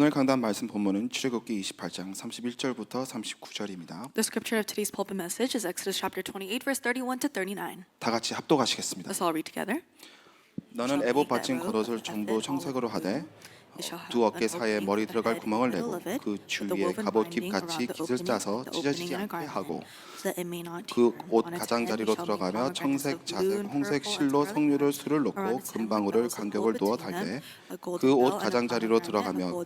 오늘 강단 말씀 본문은 출애굽기 28장 31절부터 39절입니다. The scripture of today's pulpit message is Exodus chapter 28, verse 31 to 39. 다 같이 합독하시겠습니다. Let's all read together. 너는 애봇 받친 겉옷을 전부 청색으로 하되 두 어깨 사이에 머리 들어갈 구멍을 내고 그 주위에 갑옷깃 같이 깃을 짜서 찢어지지 않게 하고 그 옷 가장자리로 들어가며 청색, 자색, 홍색 실로 석류를 술을 놓고 금방울을 간격을 두어 달되 그 옷 가장자리로 들어가며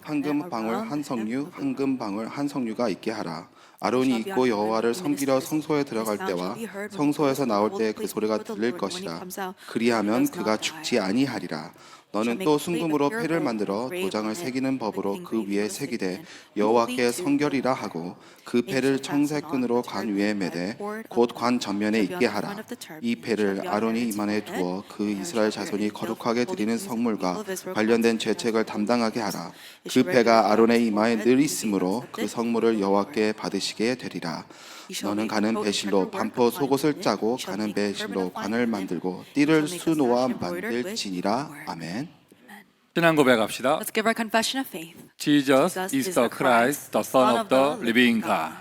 황금 방울 한 석류, 황금 방울 한 석류가 있게 하라. 아론이 입고 여호와를 섬기려 성소에 들어갈 때와 성소에서 나올 때 그 소리가 들릴 것이라. 그리하면 그가 죽지 아니하리라. 너는 또 순금으로 패를 만들어 도장을 새기는 법으로 그 위에 새기되 여호와께 성결이라 하고 그 패를 청색끈으로 관 위에 매되 곧 관 전면에 있게 하라. 이 패를 아론이 이만에 두어 그 이스라엘 자손이 거룩하게 드리는 성물과 관련된 죄책을 담당하게 하라. 그 패가 아론의 이마에 늘 있으므로 그 성물을 여호와께 받으시게 되리라. 너는 가는 배실로 반포 속옷을 짜고 가는 배실로 관을 만들고 띠를 수놓아 만들지니라. 아멘. 신앙 고백합시다. Let's give our confession of faith. Jesus is the Christ, the Son of the living God.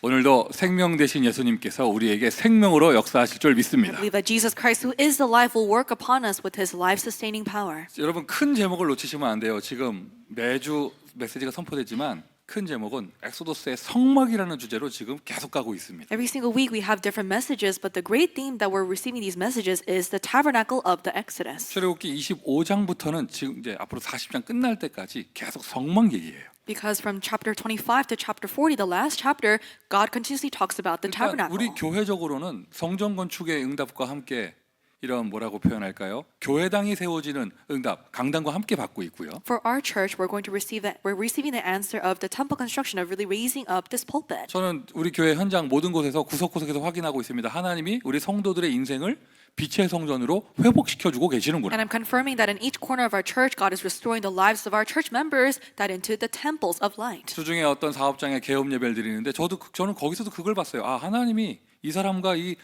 오늘도 생명 되신 예수님께서 우리에게 생명으로 역사하실 줄 I 믿습니다. believe that Jesus Christ, who is the life, will work upon us with His life-sustaining power. 여러분 큰 제목을 놓치시면 안 돼요. 지금 매주 메시지가 선포되지만 큰 제목은 엑소더스의 성막이라는 주제로 지금 계속 가고 있습니다. Every single week we have different messages, but the great theme that we're receiving these messages is the tabernacle of the Exodus. 출애굽기 25장부터는 지금 이제 앞으로 40장 끝날 때까지 계속 성막 얘기예요. Because from chapter 25 to chapter 40, the last chapter, God continuously talks about the 그러니까 tabernacle. 우리 교회적으로는 성전 건축의 응답과 함께 이런 뭐라고 표현할까요? 교회당이 세워지는 응답, 강단과 함께 받고 있고요. For our church, we're receiving the answer of the temple construction of really raising up this pulpit. 저는 우리 교회 현장 모든 곳에서 구석구석에서 확인하고 있습니다. 하나님이 우리 성도들의 인생을 빛의 성전으로 회복시켜주고 계시는구나. And I'm confirming that in each corner of our church, God is restoring the lives of our church members that into the temples of light. 주중에 어떤 사업장에 개업 예배를 드리는데 저는 거기서도 그걸 봤어요. 아, 하나님이 이 사람과 이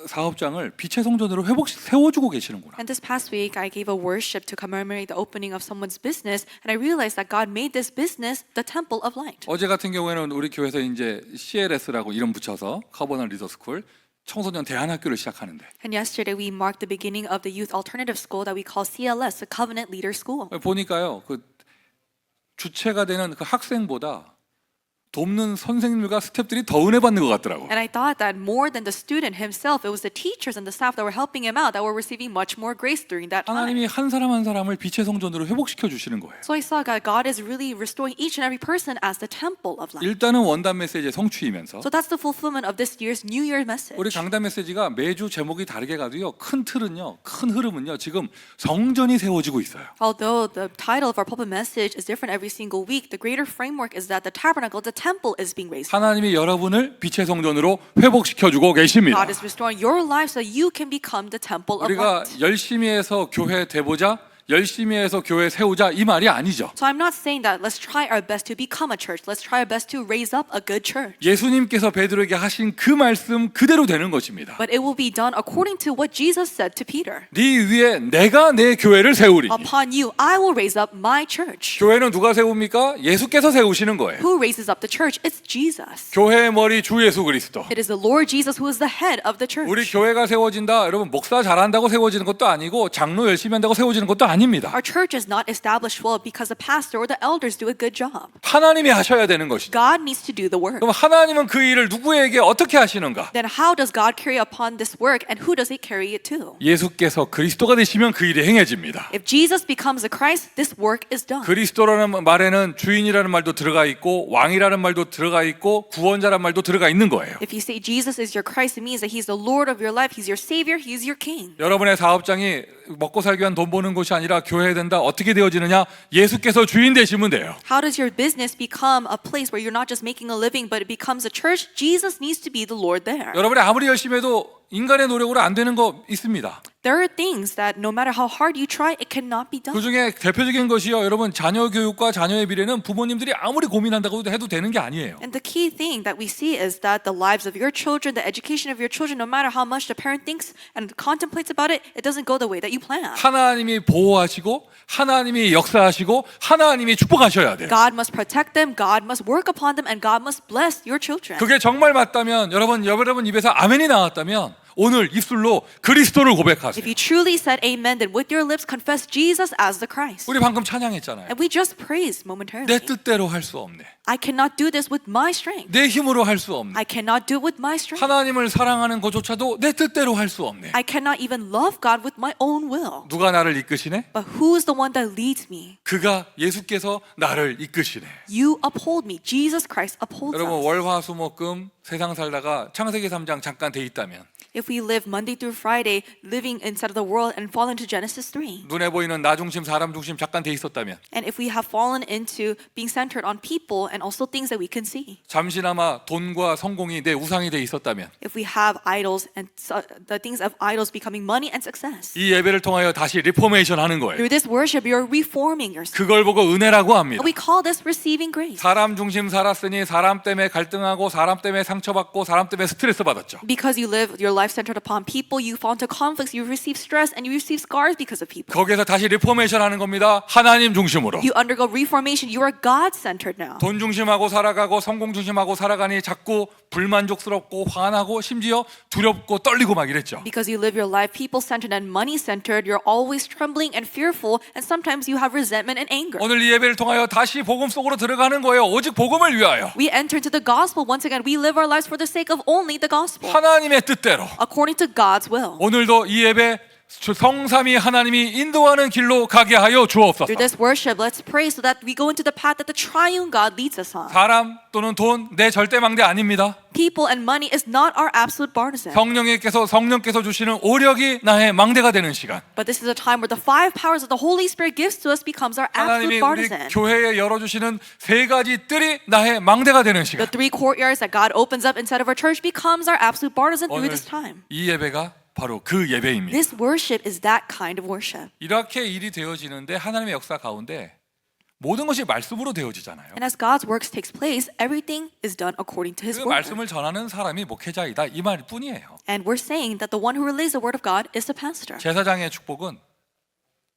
사업장을 빛의 성전으로 세워주고 계시는구나. And this past week, I gave a worship to commemorate the opening of someone's business, and I realized that God made this business the temple of light. 어제 같은 경우에는 우리 교회에서 이제 CLS라고 이름 붙여서 커버넌 리더스쿨 청소년 대안학교를 시작하는데. And yesterday, we marked the beginning of the youth alternative school that we call CLS, the Covenant Leader School. 보니까요, 그 주체가 되는 그 학생보다 돕는 선생님과 스태프들이 더 은혜 받는 것 같더라고. And I thought that more than the student himself, it was the teachers and the staff that were helping him out that were receiving much more grace during that time. 하나님이 한 사람 한 사람을 빛의 성전으로 회복시켜 주시는 거예요. So I saw God is really restoring each and every person as the temple of light. 일단은 원단 메시지의 성취이면서 So that's the fulfillment of this year's New Year message. 우리 강단 메시지가 매주 제목이 다르게 가도요. 큰 틀은요. 큰 흐름은요. 지금 성전이 세워지고 있어요. Although the title of our pulpit message is different every single week, the greater framework is that the tabernacle, the temple is being raised. 하나님이 여러분을 빛의 성전으로 회복시켜 주고 계십니다. God is restoring your life so you can become the temple of 우리가 light. 열심히 해서 교회 돼보자, 열심히 해서 교회 세우자 이 말이 아니죠. So I'm not saying that let's try our best to become a church. Let's try our best to raise up a good church. 예수님께서 베드로에게 하신 그 말씀 그대로 되는 것입니다. But it will be done according to what Jesus said to Peter. 네 위에 내가 내 교회를 세우리니. Upon you, I will raise up my church. 교회는 누가 세웁니까? 예수께서 세우시는 거예요. Who raises up the church? It's Jesus. 교회의 머리 주 예수 그리스도. It is the Lord Jesus who is the head of the church. 우리 교회가 세워진다. 여러분 목사 잘한다고 세워지는 것도 아니고 장로 열심히 한다고 세워지는 것도 아닙니다. Our church is not established well because the pastor or the elders do a good job. 하나님이 하셔야 되는 것이죠. God needs to do the work. 그럼 하나님은 그 일을 누구에게 어떻게 하시는가? Then how does God carry upon this work and who does He carry it to? 예수께서 그리스도가 되시면 그 일이 행해집니다. If Jesus becomes the Christ, this work is done. 그리스도라는 말에는 주인이라는 말도 들어가 있고 왕이라는 말도 들어가 있고 구원자라는 말도 들어가 있는 거예요. If you say Jesus is your Christ, it means that He's the Lord of your life, He's your Savior, He's your King. 여러분의 사업장이 먹고 살기 위한 돈 버는 곳이 아니라 교회에 된다. 어떻게 되어지느냐? 예수께서 주인 되시면 돼요. How does your business become a place where you're not just making a living, but it becomes a church? Jesus needs to be the Lord there. 여러분이 아무리 열심히 해도 인간의 노력으로 안 되는 거 있습니다. There are things that no matter how hard you try, it cannot be 그 done. 중에 대표적인 것이요, 여러분, 자녀 교육과 자녀의 미래는 부모님들이 아무리 고민한다고 해도 되는 게 아니에요. And the key thing that we see is that the lives of your children, the education of your children, no matter how much the parent thinks and contemplates about it, it doesn't go the way that you plan. 하나님이 보호하시고 하나님이 역사하시고 하나님이 축복하셔야 돼요. God must protect them, God must work upon them, and God must bless your children. 그게 정말 맞다면 여러분 입에서 아멘이 나왔다면 오늘 입술로 그리스도를 고백하세요. If you truly said amen, then with your lips confess Jesus as the Christ. 우리 방금 찬양했잖아요. And we just praised momentarily. 내 뜻대로 할 수 없네. I cannot do this with my strength. 내 힘으로 할 수 없네. I cannot do it with my strength. 하나님을 사랑하는 것조차도 내 뜻대로 할 수 없네. I cannot even love God with my own will. 누가 나를 이끄시네? But who is the one that leads me? 그가 예수께서 나를 이끄시네. You uphold me. Jesus Christ upholds 여러분 us. 월화수목금 세상 살다가 창세기 3장 잠깐 돼 있다면 If we live Monday through Friday, living inside of the world and fall into Genesis 3, 눈에 보이는 나 중심 사람 중심 잠깐 돼 있었다면 and if we have fallen into being centered on people and also things that we can see, 잠시나마 돈과 성공이 내 우상이 돼 있었다면 if we have idols and the things of idols becoming money and success, 이 예배를 통하여 다시 리포메이션 하는 거예요. through this worship, you're reforming yourself. 그걸 보고 은혜라고 합니다. We call this receiving grace. 사람 중심 살았으니 사람 때문에 갈등하고 사람 때문에 상처받고 사람 때문에 스트레스 받았죠. Because you live your life centered upon people, you fall into conflicts, you receive stress, and you receive scars because of people. 거기에서 다시 리포메이션 하는 겁니다. 하나님 중심으로. You undergo reformation. You are God-centered now. 돈 중심하고 살아가고 성공 중심하고 살아가니 자꾸 불만족스럽고 화나고 심지어 두렵고 떨리고 막 이랬죠. Because you live your life people-centered and money-centered, you're always trembling and fearful, and sometimes you have resentment and anger. 오늘 이 예배를 통하여 다시 복음 속으로 들어가는 거예요. 오직 복음을 위하여. We enter into the gospel once again. We live our lives for the sake of only the gospel, 하나님의 뜻대로. according to God's will. 오늘도 이 예배 성삼위 하나님이 인도하는 길로 가게 하여 주옵소서. Through this worship, let's pray so that we go into the path that the triune God leads us on. 사람 또는 돈 내 절대 망대 아닙니다. People and money is not our absolute partisan. 성령께서 주시는 오력이 나의 망대가 되는 시간. But this is a time where the five powers that the Holy Spirit gives to us becomes our 하나님이 absolute 우리 partisan. 교회에 열어주시는 세 가지 뜰이 나의 망대가 되는 The 시간. three courtyards that God opens up inside of our church becomes our absolute partisan through 오늘 this time. 이 예배가 바로 그 예배입니다. This worship is that kind of worship. 이렇게 일이 되어지는데 하나님의 역사 가운데 모든 것이 말씀으로 되어지잖아요. And as God's works takes place, everything is done according to His 그 word. 말씀을 전하는 사람이 목회자이다 이 말뿐이에요. And we're saying that the one who relays the word of God is the pastor. 제사장의 축복은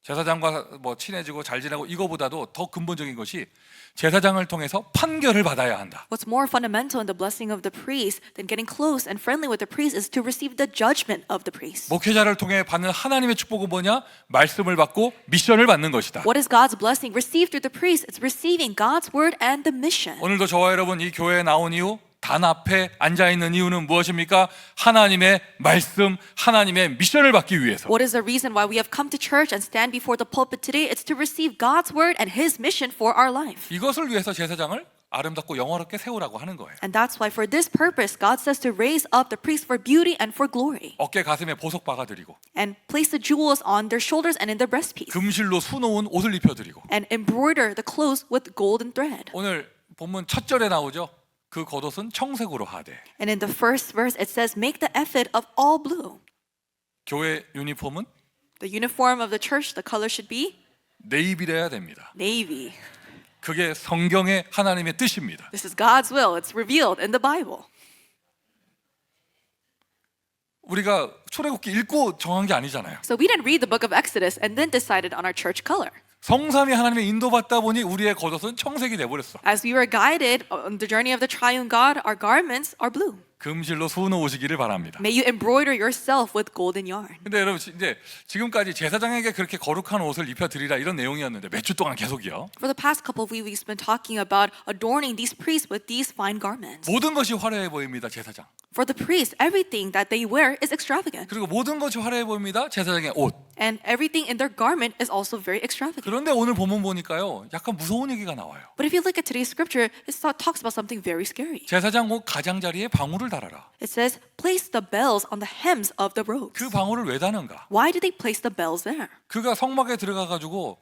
제사장과 뭐 친해지고 잘 지내고 이거보다도 더 근본적인 것이 제사장을 통해서 판결을 받아야 한다. What's more fundamental in the blessing of the priest than getting close and friendly with the priest is to receive the judgment of the priest. 목회자를 통해 받는 하나님의 축복은 뭐냐? 말씀을 받고 미션을 받는 것이다. What is God's blessing received through the priest? It's receiving God's word and the mission. 오늘도 저와 여러분 이 교회에 나온 이유 단 앞에 앉아 있는 이유는 무엇입니까? 하나님의 말씀, 하나님의 미션을 받기 위해서. What is the reason why we have come to church and stand before the pulpit today? It's to receive God's word and His mission for our life. 이것을 위해서 제사장을 아름답고 영화롭게 세우라고 하는 거예요. And that's why for this purpose, God says to raise up the priest for beauty and for glory. 어깨 가슴에 보석 박아드리고 And place the jewels on their shoulders and in their breastpiece. 금실로 수놓은 옷을 입혀드리고. And embroider the clothes with golden thread. 오늘 본문 첫 절에 나오죠. 그 겉옷은 청색으로 하되. And in the first verse, it says, make the ephod of all blue. 교회 유니폼은 The uniform of the church, the color should be 네이비래야 됩니다. navy. 그게 성경의 하나님의 뜻입니다. This is God's will. It's revealed in the Bible. 우리가 출애굽기 읽고 정한 게 아니잖아요. So we didn't read the book of Exodus and then decided on our church color. 성삼위 하나님의 인도받다 보니 우리의 겉옷은 청색이 돼버렸어. As we were guided on the journey of the triune God, our garments are blue. 금실로 수놓으시기를 바랍니다. May you embroider yourself with golden yarn. 근데 여러분 이제 지금까지 제사장에게 그렇게 거룩한 옷을 입혀드리라 이런 내용이었는데 몇 주 동안 계속이요. For the past couple of weeks, we've been talking about adorning these priests with these fine garments. 모든 것이 화려해 보입니다. 제사장. For the priests, everything that they wear is extravagant. 그리고 모든 것이 화려해 보입니다. 제사장의 옷. And everything in their garment is also very extravagant. 그런데 오늘 본문 보니까요. 약간 무서운 얘기가 나와요. But if you look at today's scripture, it talks about something very scary. 제사장 옷 가장자리에 방울을 달아라. It says, place the bells on the hems of the robes. 그 방울을 왜 다는가? Why do they place the bells there? 그가 성막에 들어가 가지고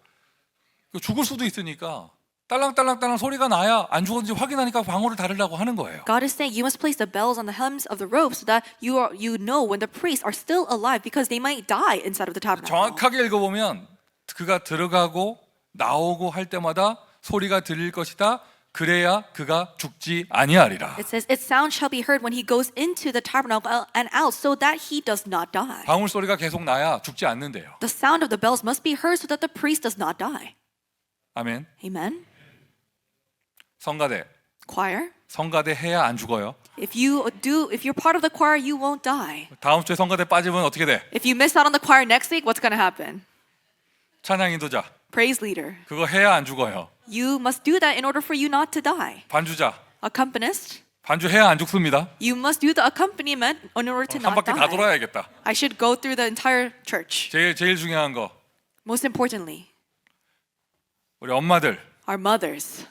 죽을 수도 있으니까 딸랑딸랑딸랑 소리가 나야 안 죽었는지 확인하니까 방울을 달으려고 하는 거예요. God is saying you must place the bells on the hems of the rope so that you know when the priests are still alive because they might die inside of the tabernacle. 정확하게 읽어보면 그가 들어가고 나오고 할 때마다 소리가 들릴 것이다. 그래야 그가 죽지 아니하리라. It says, its sound shall be heard when he goes into the tabernacle and out so that he does not die. 방울 소리가 계속 나야 죽지 않는데요. The sound of the bells must be heard so that the priest does not die. 아멘. Amen. 성가대. Choir, 성가대 해야 안 죽어요. if you're part of the choir, you won't die. 다음 주에 성가대 빠지면 어떻게 돼? If you miss out on the choir next week, what's going to happen? 찬양 인도자. Praise leader. 그거 해야 안 죽어요. You must do that in order for you not to die. 반주자. Accompanist, 반주해야 안 죽습니다. you must do the accompaniment in order to 한 not 바퀴 다 die. 돌아야겠다. I should go through the entire church. 제일 중요한 거 Most importantly, 우리 엄마들 our mothers.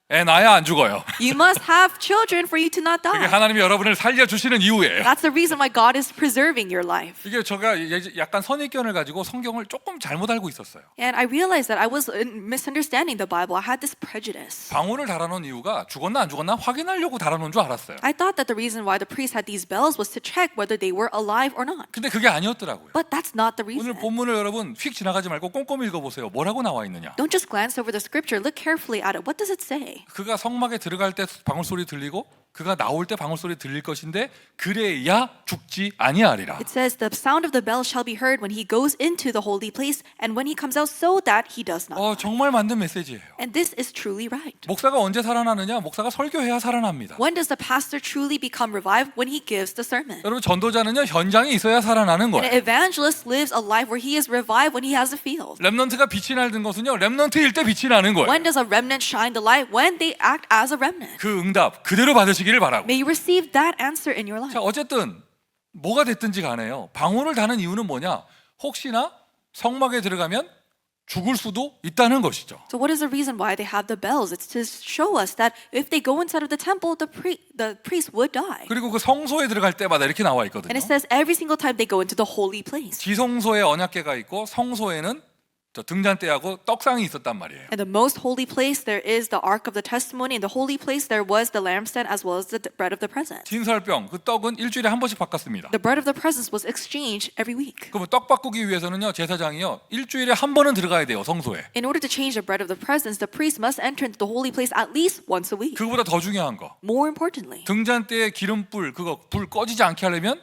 애 낳아야 안 죽어요. You must have children for you to not 그게 die. 하나님이 여러분을 살려주시는 이유예요. That's the reason why God is preserving your life. 이게 제가 약간 선입견을 가지고 성경을 조금 잘못 알고 있었어요. And I realized that I was misunderstanding the Bible. I had this prejudice. 방울을 달아놓은 이유가 죽었나 안 죽었나 확인하려고 달아놓은 줄 알았어요. I thought that the reason why the priests had these bells was to check whether they were alive or not. 근데 그게 아니었더라고요. But that's not the 오늘 reason. 본문을 여러분 휙 지나가지 말고 꼼꼼히 읽어보세요. 뭐라고 나와 있느냐. Don't just glance over the scripture. Look carefully at it. What does it say? 그가 성막에 들어갈 때 방울 소리 들리고 그가 나올 때 방울 소리 들릴 것인데 그래야 죽지 아니하리라. It says the sound of the bell shall be heard when he goes into the holy place and when he comes out so that he does not. 정말 맞는 메시지예요. And this is truly right. 목사가 언제 살아나느냐? 목사가 설교해야 살아납니다. When does the pastor truly become revived? When he gives the sermon. 여러분 전도자는요 현장에 있어야 살아나는 An 거예요. evangelist lives a life where he is revived when he has a field. 렘넌트가 빛이 나는 것은요 렘넌트일 때 빛이 나는 거예요. When does a remnant shine the light? When they act as a remnant. 그 응답 그대로 받으시기를 바라고. May you receive that answer in your life. 자 어쨌든 뭐가 됐든지 간에요. 방울을 다는 이유는 뭐냐? 혹시나 성막에 들어가면 죽을 수도 있다는 것이죠. So what is the reason why they have the bells? It's to show us that if they go inside of the temple, the priest would die. 그리고 그 성소에 들어갈 때마다 이렇게 나와 있거든요. And it says every single time they go into the holy place. 지성소에 언약궤가 있고 성소에는 저 등잔대하고 떡상이 있었단 말이에요. In the most holy place, there is the ark of the testimony. In the holy place, there was the lampstand as well as the bread of the presence. 진설병 그 떡은 일주일에 한 번씩 바꿨습니다. The bread of the presence was exchanged every week. 그러면 떡 바꾸기 위해서는요 제사장이요 일주일에 한 번은 들어가야 돼요 성소에. In order to change the bread of the presence, the priest must enter into the holy place at least once a week. 그거보다 더 중요한 거 More importantly, 등잔대에 기름불 그거 불 꺼지지 않게 하려면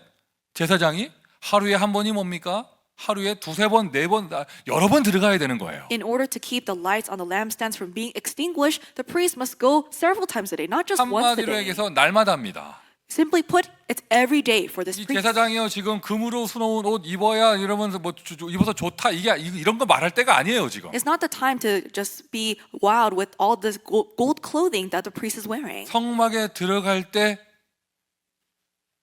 제사장이 하루에 한 번이 뭡니까? 하루에 두세 번, 네 번, 여러 번 들어가야 되는 거예요. in order to keep the lights on the lampstands from being extinguished, the priest must go several times a day, not just once a 한마디로 day. 얘기해서 날마다입니다. Simply put, it's every day for this 이 priest. 제사장이요 지금 금으로 수놓은 옷 입어야 이러면서 뭐 입어서 좋다 이런 거 말할 때가 아니에요 지금. It's not the time to just be wild with all this gold clothing that the priest is wearing. 성막에 들어갈 때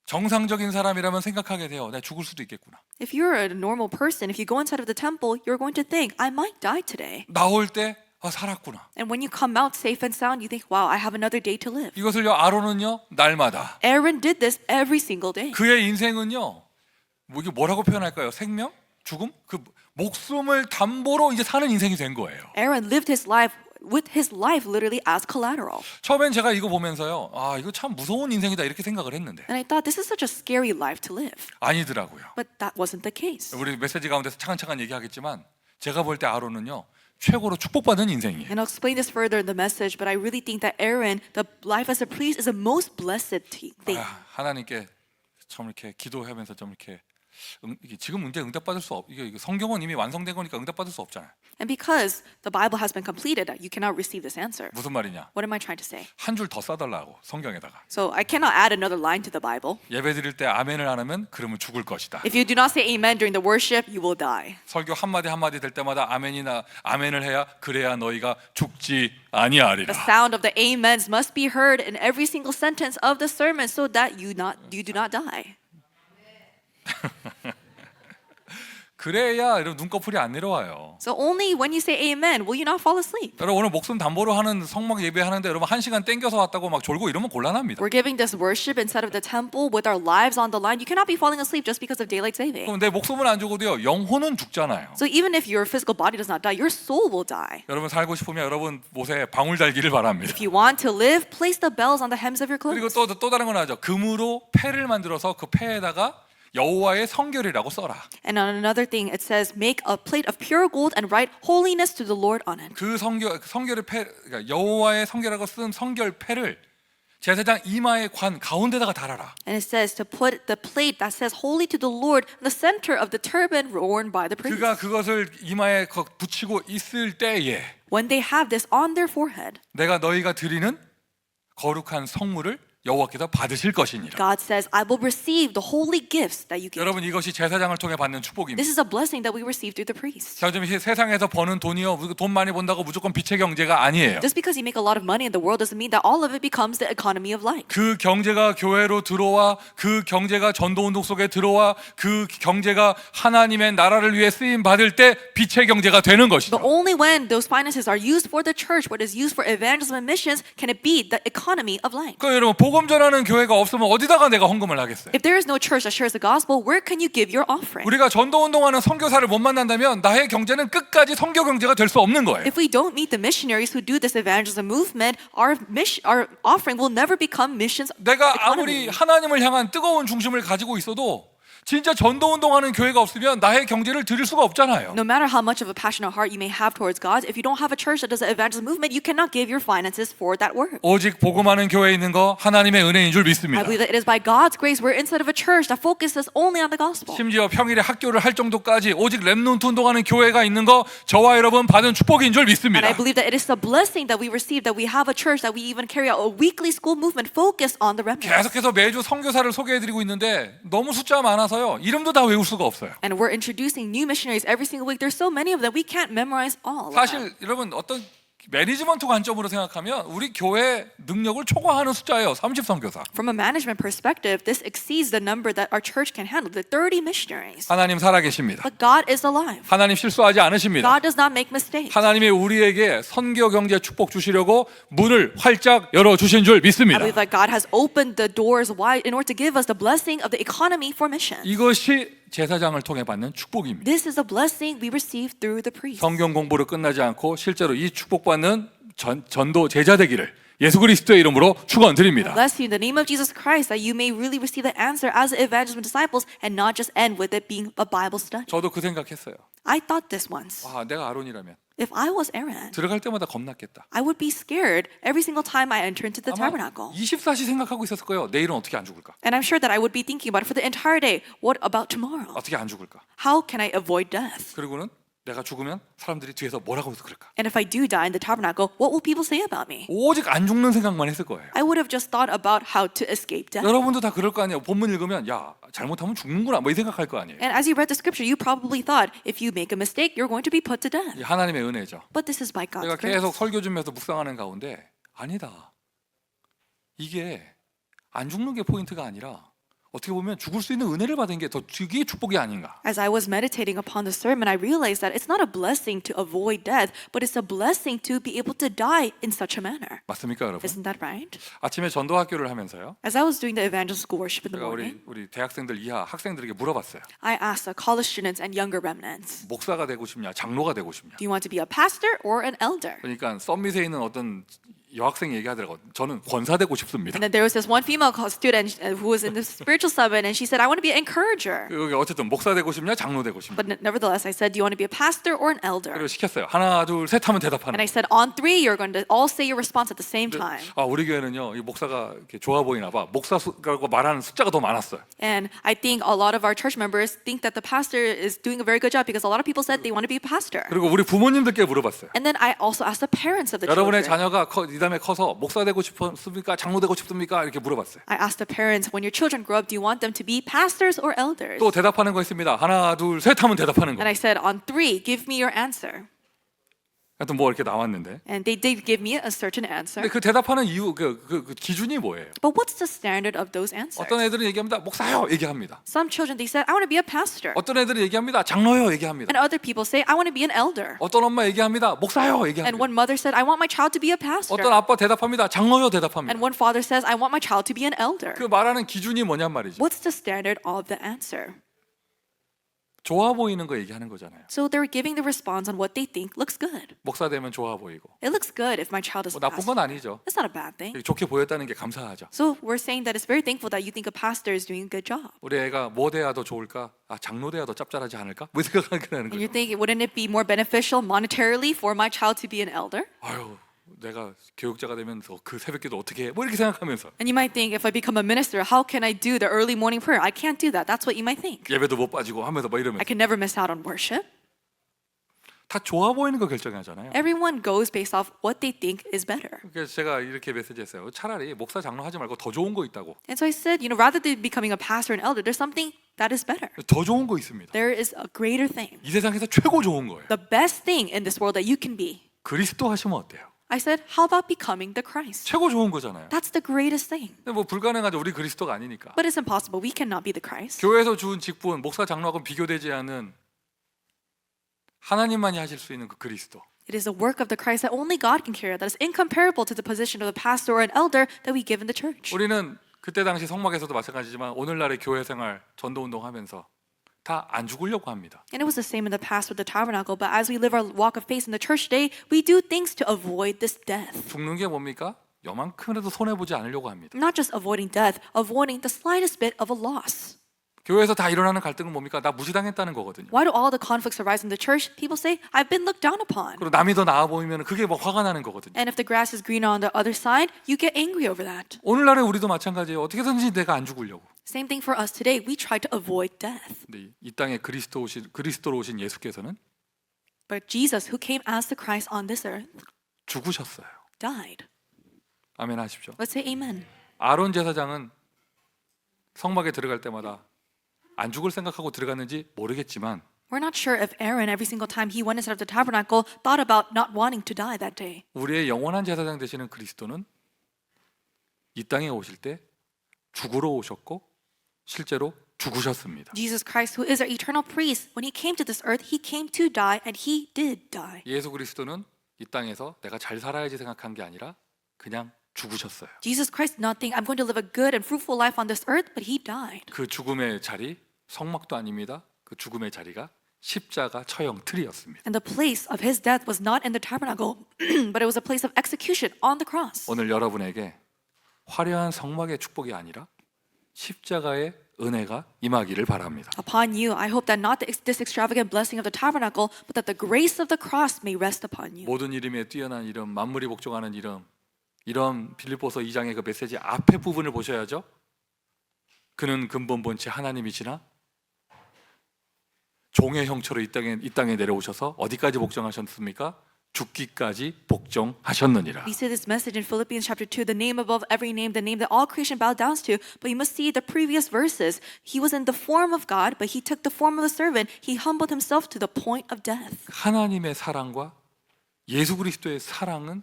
정상적인 사람이라면 생각하게 돼요. 내가 죽을 수도 있겠구나. If you're a normal person, if you go inside of the temple, you're going to think, I might die today. 나올 때 살았구나. And when you come out safe and sound, you think, wow, I have another day to live. 이것을요 아론은요 날마다 Aaron did this every single day. 그의 인생은요 뭐 이게 뭐라고 표현할까요? 생명? 죽음? 그 목숨을 담보로 이제 사는 인생이 된 거예요. Aaron lived his life with his life literally as collateral. 처음엔 제가 이거 보면서요 이거 참 무서운 인생이다 이렇게 생각을 했는데 And I thought this is such a scary life to live. 아니더라고요. But that wasn't the case. 우리 메시지 가운데서 차근차근 얘기하겠지만 제가 볼 때 아론은요 최고로 축복받은 인생이에요. And I'll explain this further in the message, but I really think that Aaron, the life as a priest, is the most blessed thing. 하나님께 좀 이렇게 기도하면서 좀 이렇게 이게 지금 문제 응답받을 수 이게 성경은 이미 완성된 거니까 응답받을 수 없잖아요. And because the Bible has been completed, you cannot receive this answer. 무슨 말이냐? What am I trying to say? 한 줄 더 써달라고 성경에다가. So I cannot add another line to the Bible. 예배 드릴 때 아멘을 안 하면 그러면 죽을 것이다. If you do not say amen during the worship, you will die. 설교 한마디 한마디 될 때마다 아멘을 해야 그래야 너희가 죽지 아니하리라. The sound of the amens must be heard in every single sentence of the sermon so that you do not die. 그래야 여러분 눈꺼풀이 안 내려와요. So only when you say amen will you not fall asleep. 여러분 오늘 목숨 담보로 하는 성막 예배하는데 여러분 1시간 땡겨서 왔다고 막 졸고 이러면 곤란합니다. We're giving this worship instead of the temple with our lives on the line. You cannot be falling asleep just because of daylight saving. 그럼 내 목숨은 안 죽어도요 영혼은 죽잖아요. So even if your physical body does not die, your soul will die. 여러분 살고 싶으면 여러분 못에 방울 달기를 바랍니다. If you want to live, place the bells on the hems of your 그리고 clothes. 또 다른 건 하죠. 금으로 패를 만들어서 그 패에다가 여호와의 성결이라고 써라. And on another thing, it says, make a plate of pure gold and write holiness to the Lord on it. 그 성결의 패, 그러니까 여호와의 성결이라고 쓴 성결 패를 제사장 이마의 관 가운데다가 달아라. And it says to put the plate that says holy to the Lord in the center of the turban worn by the priest. 그가 그것을 이마에 붙이고 있을 때에 When they have this on their forehead, 내가 너희가 드리는 거룩한 성물을 여호와께서 받으실 것이니라. God says, I will receive the holy gifts that you give. 여러분 이것이 제사장을 통해 받는 축복입니다. This is a blessing that we receive through the priest. 자, 좀 세상에서 버는 돈이요, 돈 많이 번다고 무조건 빛의 경제가 아니에요. Just because you make a lot of money in the world doesn't mean that all of it becomes the economy of life. 그 경제가 교회로 들어와, 그 경제가 전도운동 속에 들어와, 그 경제가 하나님의 나라를 위해 쓰임 받을 때 빛의 경제가 되는 것이죠. But only when those finances are used for the church, what is used for evangelism and missions, can it be the economy of life. 그 여러분 복음 전하는 교회가 없으면 어디다가 내가 헌금을 하겠어요? If there is no church that shares the gospel, where can you give your offering? 우리가 전도운동하는 선교사를 못 만난다면 나의 경제는 끝까지 선교 경제가 될 수 없는 거예요. If we don't meet the missionaries who do this evangelism movement, our offering will never become missions 내가 economy. 아무리 하나님을 향한 뜨거운 중심을 가지고 있어도 진짜 전도운동하는 교회가 없으면 나의 경제를 드릴 수가 없잖아요. No matter how much of a passionate heart you may have towards God, if you don't have a church that does the evangelism movement, you cannot give your finances for that work. 오직 복음하는 교회에 있는 거 하나님의 은혜인 줄 I 믿습니다. believe that it is by God's grace we're inside of a church that focuses only on the gospel. 심지어 평일에 학교를 할 정도까지 오직 렘넌트 운동하는 교회가 있는 거 저와 여러분 받은 축복인 줄 And 믿습니다. I believe that it is a blessing that we receive that we have a church that we even carry out a weekly school movement focused on the remnants. 계속해서 매주 선교사를 소개해드리고 있는데 너무 숫자 많아서요. 이름도 다 외울 수가 없어요. And we're introducing new missionaries every single week. There's so many of them we can't memorize all. of them. 사실 여러분 어떤 매니지먼트 관점으로 생각하면 우리 교회 능력을 초과하는 숫자예요. 30선교사. From a management perspective, this exceeds the number that our church can handle, the 30 missionaries. 하나님 살아계십니다. But God is alive. 하나님 실수하지 않으십니다. God does not make mistakes. 하나님이 우리에게 선교 경제 축복 주시려고 문을 활짝 열어 주신 줄 I 믿습니다. believe that God has opened the doors wide in order to give us the blessing of the economy for mission. 이것이 제사장을 통해 받는 축복입니다. This is a blessing we receive through the priest. 성경 공부로 끝나지 않고 실제로 이 축복받는 전도 제자 되기를 예수 그리스도의 이름으로 축원드립니다. Bless you in the name of Jesus Christ that you may really receive the answer as evangelism disciples and not just end with it being a Bible study. 저도 그 생각했어요. I thought this once. 와, 내가 아론이라면 If I was Aaron, 들어갈 때마다 겁났겠다. I would be scared every single time I enter into the 아마 tabernacle. 24시 생각하고 있었을 거예요. 내일은 어떻게 안 죽을까? And I'm sure that I would be thinking about it for the entire day. What about tomorrow? 어떻게 안 죽을까? How can I avoid death? 그리고는 내가 죽으면 사람들이 뒤에서 뭐라고 해서 그럴까? And if I do die in the tabernacle, what will people say about me? 오직 안 죽는 생각만 했을 거예요. I would have just thought about how to escape death. 여러분도 다 그럴 거 아니에요. 본문 읽으면 야 잘못하면 죽는구나 뭐 이 생각할 거 아니에요. And as you read the scripture, you probably thought if you make a mistake, you're going to be put to death. 이 하나님의 은혜죠. But this is by God's 제가 grace. 계속 설교 주면서 묵상하는 가운데 아니다. 이게 안 죽는 게 포인트가 아니라 어떻게 보면 죽을 수 있는 은혜를 받은 게 더 그게 축복이 아닌가. As I was meditating upon the sermon, I realized that it's not a blessing to avoid death, but it's a blessing to be able to die in such a manner. 맞습니까, 여러분? Isn't that right? 아침에 전도 학교를 하면서요. As I was doing the evangelical school worship in the 제가 morning, 우리 대학생들 이하 학생들에게 물어봤어요. I asked the college students and younger remnants, 목사가 되고 싶냐, 장로가 되고 싶냐. do you want to be a pastor or an elder? 그러니까 썸밋에 있는 어떤 여학생이 얘기하더라고. 저는 권사 되고 싶습니다. And then there was this one female student who was in the spiritual summit, and she said, I want to be an encourager. 여기 어쨌든 목사 되고 싶냐, 장로 되고 싶냐. But nevertheless, I said, do you want to be a pastor or an elder? 그리고 시켰어요. 하나, 둘, 셋 하면 대답하는. And I said, on three, you're going to all say your response at the same time. 아, 우리 교회는요, 이 목사가 이렇게 좋아 보이나 봐. 목사라고 말하는 숫자가 더 많았어요. And I think a lot of our church members think that the pastor is doing a very good job because a lot of people said they want to be a pastor. 그리고 우리 부모님들께 물어봤어요. And then I also asked the parents of the 여러분의 children. 자녀가 이 다음에 커서 목사 되고 싶습니까? 장로 되고 싶습니까? 이렇게 물어봤어요. I asked the parents, when your children grow up, do you want them to be pastors or elders? 또 대답하는 거 있습니다. 하나, 둘, 셋 하면 대답하는 거. And I said, on three, give me your answer. 하여튼 뭐 이렇게 나왔는데. And they did give me a certain answer. 근데 그 대답하는 이유 그 기준이 뭐예요? But what's the standard of those answers? 어떤 애들은 얘기합니다. 목사요 얘기합니다. Some children, they said, I want to be a pastor. 어떤 애들은 얘기합니다. 장로요 얘기합니다. And other people say, I want to be an elder. 어떤 엄마 얘기합니다. 목사요 And 얘기합니다. one mother said, I want my child to be a pastor. 어떤 아빠 대답합니다. 장로요 대답합니다. And one father says, I want my child to be an elder. 그 말하는 기준이 뭐냔 말이죠. What's the standard of the answer? 좋아 보이는 거 얘기하는 거잖아요. So they're giving the response on what they think looks good. 목사 되면 좋아 보이고. It looks good if my child is 뭐 a 나쁜 건 pastor. 아니죠. That's not a bad thing. 좋게 보였다는 게 감사하죠. So we're saying that it's very thankful that you think a pastor is doing a good job. 우리 애가 뭐 돼야 더 좋을까? 아 장로 돼야 더 짭짤하지 않을까? 뭐 생각하는 And 거죠. you're thinking, wouldn't it be more beneficial monetarily for my child to be an elder? 아유 내가 교육자가 되면서 그 새벽기도 어떻게 해? 뭐 이렇게 생각하면서 And you might think, if I become a minister, how can I do the early morning prayer? I can't do that. That's what you might think. 예배도 못 빠지고 하면서 뭐 I 이러면서 can never miss out on worship. 다 좋아 보이는 거 결정하잖아요. Everyone goes based off what they think is better. 그래서 제가 이렇게 메시지했어요. 차라리 목사 장로 하지 말고 더 좋은 거 있다고. And so I said, rather than becoming a pastor and elder, there's something that is better. 더 좋은 거 있습니다. There is a greater thing. 이 세상에서 최고 좋은 거예요. The best thing in this world that you can be. 그리스도 하시면 어때요? I said, how about becoming the Christ? 최고 좋은 거잖아요. That's the greatest thing. 근데 뭐 불가능하죠. 우리 그리스도가 아니니까. But it's impossible. We cannot be the Christ. 교회에서 주은 직분, 목사 장로하고 비교되지 않은 하나님만이 하실 수 있는 그 그리스도. It is a work of the Christ that only God can carry out, that is incomparable to the position of the pastor or an elder that we give in the church. 우리는 그때 당시 성막에서도 마찬가지지만 오늘날의 교회 생활, 전도 운동하면서 다 안 죽으려고 합니다. And it was the same in the past with the tabernacle, but as we live our walk of faith in the church today, we do things to avoid this death. 죽는 게 뭡니까? 요만큼이라도 손해 보지 않으려고 합니다. Not just avoiding death, avoiding the slightest bit of a loss. 교회에서 다 일어나는 갈등은 뭡니까? 나 무시당했다는 거거든요. Why do all the conflicts arise in the church? People say, I've been looked down upon. 그리고 남이 더 나아 보이면 그게 뭐 화가 나는 거거든요. And if the grass is greener on the other side, you get angry over that. 오늘날에 우리도 마찬가지예요. 어떻게든지 내가 안 죽으려고. Same thing for us today. We try to avoid death. 근데 이 땅에 그리스도로 오신 예수께서는 But Jesus, who came as the Christ on this earth, 죽으셨어요. died. 아멘 하십시오. Let's say amen. 아론 제사장은 성막에 들어갈 때마다 안 죽을 생각하고 들어갔는지 모르겠지만 We're not sure if Aaron, every single time he went inside of the tabernacle, thought about not wanting to die that day. 우리의 영원한 제사장 되시는 그리스도는 이 땅에 오실 때 죽으러 오셨고 실제로 죽으셨습니다. Jesus Christ, who is our eternal priest, when he came to this earth, he came to die and he did die. 예수 그리스도는 이 땅에서 내가 잘 살아야지 생각한 게 아니라 그냥 죽으셨어요. Jesus Christ did not think, I'm going to live a good and fruitful life on this earth, but he died. 그 죽음의 자리 성막도 아닙니다. 그 죽음의 자리가 십자가 처형 틀이었습니다. And the place of his death was not in the tabernacle, but it was a place of execution on the cross. 오늘 여러분에게 화려한 성막의 축복이 아니라 십자가의 은혜가 임하기를 바랍니다. Upon you, I hope that not this extravagant blessing of the tabernacle, but that the grace of the cross may rest upon you. 모든 이름에 뛰어난 이름, 만물이 복종하는 이름, 이런 빌립보서 2장의 그 메시지 앞에 부분을 보셔야죠. 그는 근본 본체 하나님이시나 종의 형체로 이 땅에 내려오셔서 어디까지 복종하셨습니까? 죽기까지 복종하셨느니라. We see this message in Philippians chapter 2, the name above every name, the name that all creation bowed down to. But you must see the previous verses. He was in the form of God, but he took the form of a servant. He humbled himself to the point of death. 하나님의 사랑과 예수 그리스도의 사랑은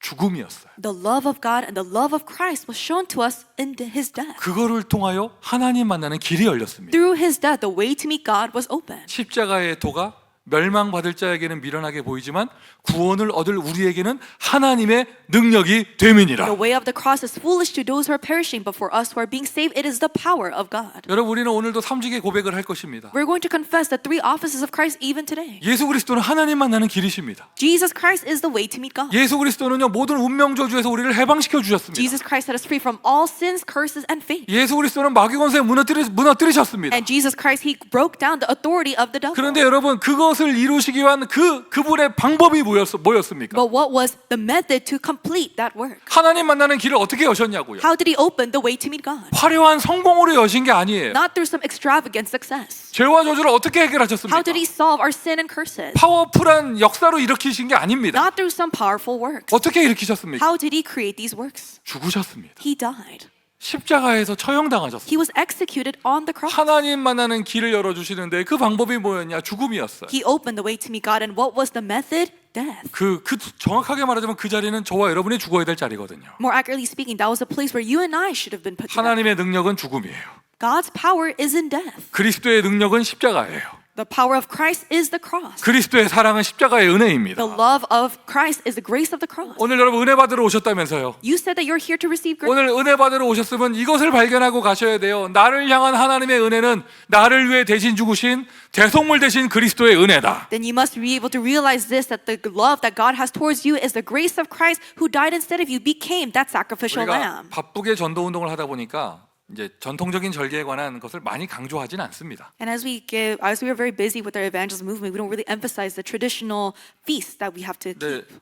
죽음이었어요. The love of God and the love of Christ was shown to us in his death. 그거를 통하여 하나님 만나는 길이 열렸습니다. Through his death, the way to meet God was open. 십자가의 도가 멸망받을 자에게는 미련하게 보이지만 구원을 얻을 우리에게는 하나님의 능력이 됨이니라. The way of the cross is foolish to those who are perishing, but for us who are being saved, it is the power of God. 여러분 우리는 오늘도 삼직의 고백을 할 것입니다. We're going to confess the three offices of Christ even today. 예수 그리스도는 하나님 만나는 길이십니다. Jesus Christ is the way to meet God. 예수 그리스도는요 모든 운명 저주에서 우리를 해방시켜 주셨습니다. Jesus Christ set us free from all sins, curses, and fate. 예수 그리스도는 마귀 권세 무너뜨리셨습니다. And Jesus Christ, he broke down the authority of the devil. 그런데 여러분 그것을 이루시기 위한 그분의 방법이 뭐였습니까? But what was the method to complete that work? 하나님 만나는 길을 어떻게 여셨냐고요? How did he open the way to meet God? 화려한 성공으로 여신 게 아니에요. Not through some extravagant success. 죄와 저주를 어떻게 해결하셨습니까? How did he solve our sin and curses? 파워풀한 역사로 일으키신 게 아닙니다. Not through some powerful works. 어떻게 일으키셨습니까? How did he create these works? 죽으셨습니다. He died. 십자가에서 처형당하셨어요. He was executed on the cross. 하나님 만나는 길을 열어주시는데 그 방법이 뭐였냐? 죽음이었어요. He opened the way to meet God, and what was the method? Death. 그 정확하게 말하자면 그 자리는 저와 여러분이 죽어야 될 자리거든요. More accurately speaking, that was a place where you and I should have been put to death. 하나님의 능력은 죽음이에요. God's power is in death. 그리스도의 능력은 십자가예요. The power of Christ is the cross. 그리스도의 사랑은 십자가의 은혜입니다. The love of Christ is the grace of the cross. 오늘 여러분 은혜 받으러 오셨다면서요. You said that you're here to receive grace. 오늘 은혜 받으러 오셨으면 이것을 발견하고 가셔야 돼요. 나를 향한 하나님의 은혜는 나를 위해 대신 죽으신 대속물 대신 그리스도의 은혜다. Then you must be able to realize this, that the love that God has towards you is the grace of Christ who died instead of you, became that sacrificial 우리가 lamb. 바쁘게 전도 운동을 하다 보니까 이제 전통적인 절기에 관한 것을 많이 강조하진 않습니다. And as we are very busy with our evangelism movement, we don't really emphasize the traditional feasts that we have to 네, keep.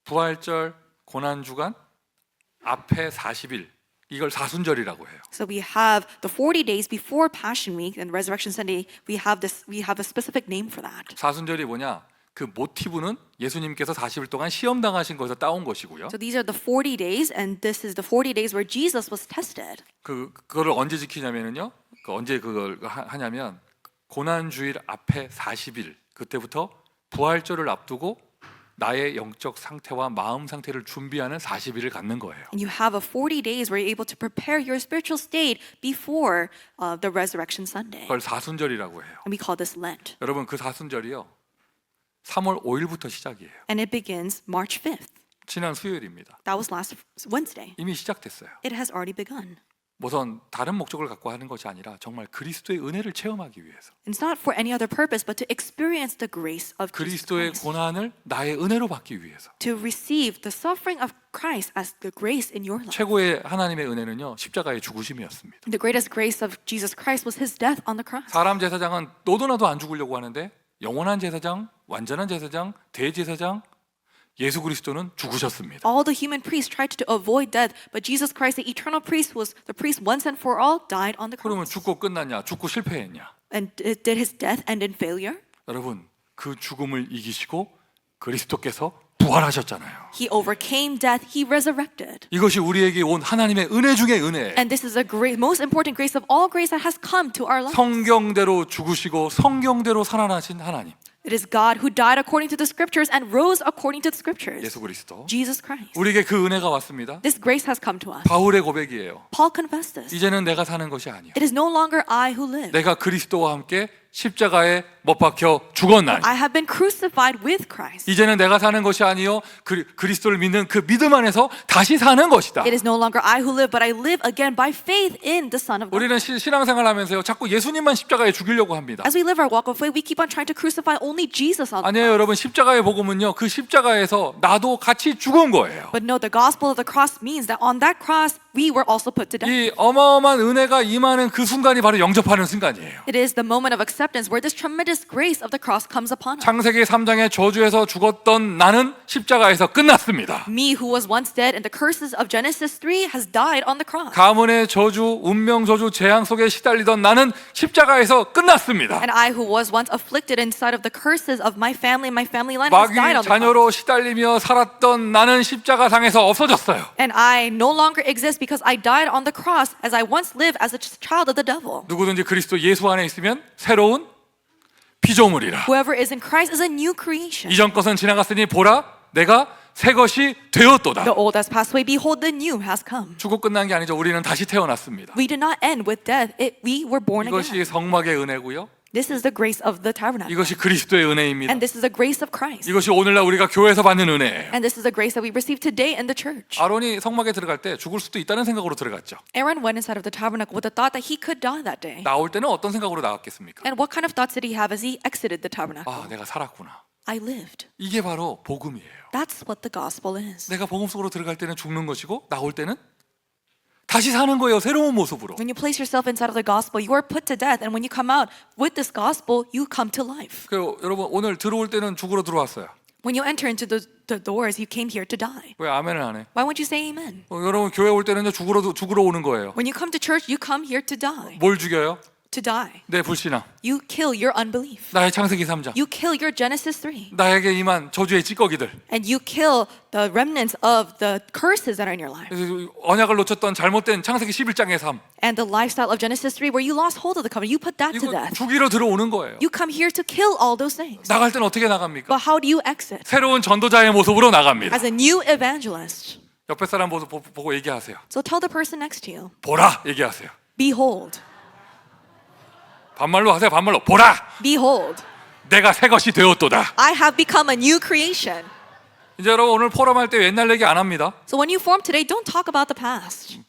부활절, 고난주간 앞에 40일 이걸 사순절이라고 해요. So we have the 40 days before Passion Week and Resurrection Sunday. We have a specific name for that. 사순절이 뭐냐? 그 모티브는 예수님께서 40일 동안 시험 당하신 것에서 따온 것이고요. So these are the 40 days, and this is the 40 days where Jesus was tested. 그거를 언제 지키냐면은요. 언제 그걸 하냐면 고난 주일 앞에 40일 그때부터 부활절을 앞두고 나의 영적 상태와 마음 상태를 준비하는 40일을 갖는 거예요. And you have a 40 days where you're able to prepare your spiritual state before the Resurrection Sunday. 그걸 사순절이라고 해요. And we call this Lent. 여러분 그 사순절이요. 3월 5일부터 시작이에요. And it begins March 5th. 지난 수요일입니다. That was last Wednesday. 이미 시작됐어요. It has already begun. 우선 다른 목적을 갖고 하는 것이 아니라 정말 그리스도의 은혜를 체험하기 위해서 It's not for any other purpose but to experience the grace of Jesus 그리스도의 Christ. 고난을 나의 은혜로 받기 위해서 To receive the suffering of Christ as the grace in your life. 최고의 하나님의 은혜는요 십자가의 죽으심이었습니다. The greatest grace of Jesus Christ was his death on the cross. 사람 제사장은 너도 나도 안 죽으려고 하는데 영원한 제사장, 완전한 제사장, 대제사장 예수 그리스도는 죽으셨습니다. All the human priests tried to avoid death, but Jesus Christ, the eternal priest, was the priest once and for all, died on the 그러면 cross. 죽고 끝났냐? 죽고 실패했냐? And did his death end in failure? 여러분 그 죽음을 이기시고 그리스도께서 부활하셨잖아요. He overcame death. He resurrected. 이것이 우리에게 온 하나님의 은혜 중의 은혜. And this is a great, most important grace of all grace that has come to our lives. 성경대로 죽으시고 성경대로 살아나신 하나님. It is God who died according to the scriptures and rose according to the scriptures. 예수 그리스도. Jesus Christ. 우리에게 그 은혜가 왔습니다. This grace has come to us. 바울의 고백이에요. Paul confessed this. 이제는 내가 사는 것이 아니야. It is no longer I who live. 내가 그리스도와 함께 십자가에 못 박혀 죽었나니. I have been crucified with Christ. 이제는 내가 사는 것이 아니요 그리스도를 믿는 그 믿음 안에서 다시 사는 것이다. It is no longer I who live, but I live again by faith in the Son of God. 우리는 신앙생활하면서요 자꾸 예수님만 십자가에 죽이려고 합니다. As we live our walk of faith, we keep on trying to crucify only Jesus on the 아니에요, cross. 여러분. 십자가의 복음은요 그 십자가에서 나도 같이 죽은 거예요. But no, the gospel of the cross means that on that cross we were also put to death. 이 어마어마한 은혜가 임하는 그 순간이 바로 영접하는 순간이에요. It is the moment of acceptance where this tremendous grace of the cross comes upon us. 창세기 3장의 저주에서 죽었던 나는 십자가에서 끝났습니다. Me who was once dead and the curses of Genesis 3 has died on the cross. 가문의 저주, 운명 저주, 재앙 속에 시달리던 나는 십자가에서 끝났습니다. And I who was once afflicted inside of the curses of my family line has died 마귀 on the cross. 자녀로 시달리며 살았던 나는 십자가상에서 없어졌어요. And I no longer exist because I died on the cross as I once lived as a child of the devil. 누구든지 그리스도 예수 안에 있으면 새로운 피조물이라. Whoever is in Christ is a new creation. 이전 것은 지나갔으니 보라 내가 새 것이 되었도다. The old has passed away. Behold, the new has come. 죽고 끝난 게 아니죠. 우리는 다시 태어났습니다. We did not end with death. We were born 이것이 again. 성막의 은혜고요. This is the grace of the tabernacle. 이것이 그리스도의 은혜입니다. And this is the grace of Christ. 이것이 오늘날 우리가 교회에서 받는 은혜예요. And this is the grace that we receive today in the church. 아론이 성막에 들어갈 때 죽을 수도 있다는 생각으로 들어갔죠. Aaron went inside of the tabernacle with the thought that he could die that day. 나올 때는 어떤 생각으로 나왔겠습니까? And what kind of thoughts did he have as he exited the tabernacle? 아, 내가 살았구나. I lived. 이게 바로 복음이에요. That's what the gospel is. 내가 복음 속으로 들어갈 때는 죽는 것이고 나올 때는 다시 사는 거예요. 새로운 모습으로. When you place yourself inside of the gospel, you are put to death. And when you come out with this gospel, you come to life. 그 여러분 오늘 들어올 때는 죽으러 들어왔어요. When you enter into the doors, you came here to die. 왜 아멘을 안 해? Why won't you say amen? 여러분 교회 올 때는요 죽으러 오는 거예요. When you come to church, you come here to die. 뭘 죽여요? to die. 내 불신앙, You kill your unbelief. 나의 창세기 3장, You kill your Genesis 3. 나에게 임한 저주의 찌꺼기들, And you kill the remnants of the curses that are in your life. 언약을 놓쳤던 잘못된 창세기 11장의 삶, And the lifestyle of Genesis 3 where you lost hold of the covenant, you put that to 이거 death. 죽이러 들어오는 거예요. You come here to kill all those things. 나갈 땐 어떻게 나갑니까? But how do you exit? 새로운 전도자의 모습으로 나갑니다. As a new evangelist. 옆에 사람 보고 얘기하세요. So tell the person next to you, 보라 얘기하세요. behold, 반말로 하세요. 반말로 보라. behold, 내가 새 것이 되었도다. I have become a new creation. 이제 여러분 오늘 포럼할 때 옛날 얘기 안 합니다. So when you form today, don't talk about the past.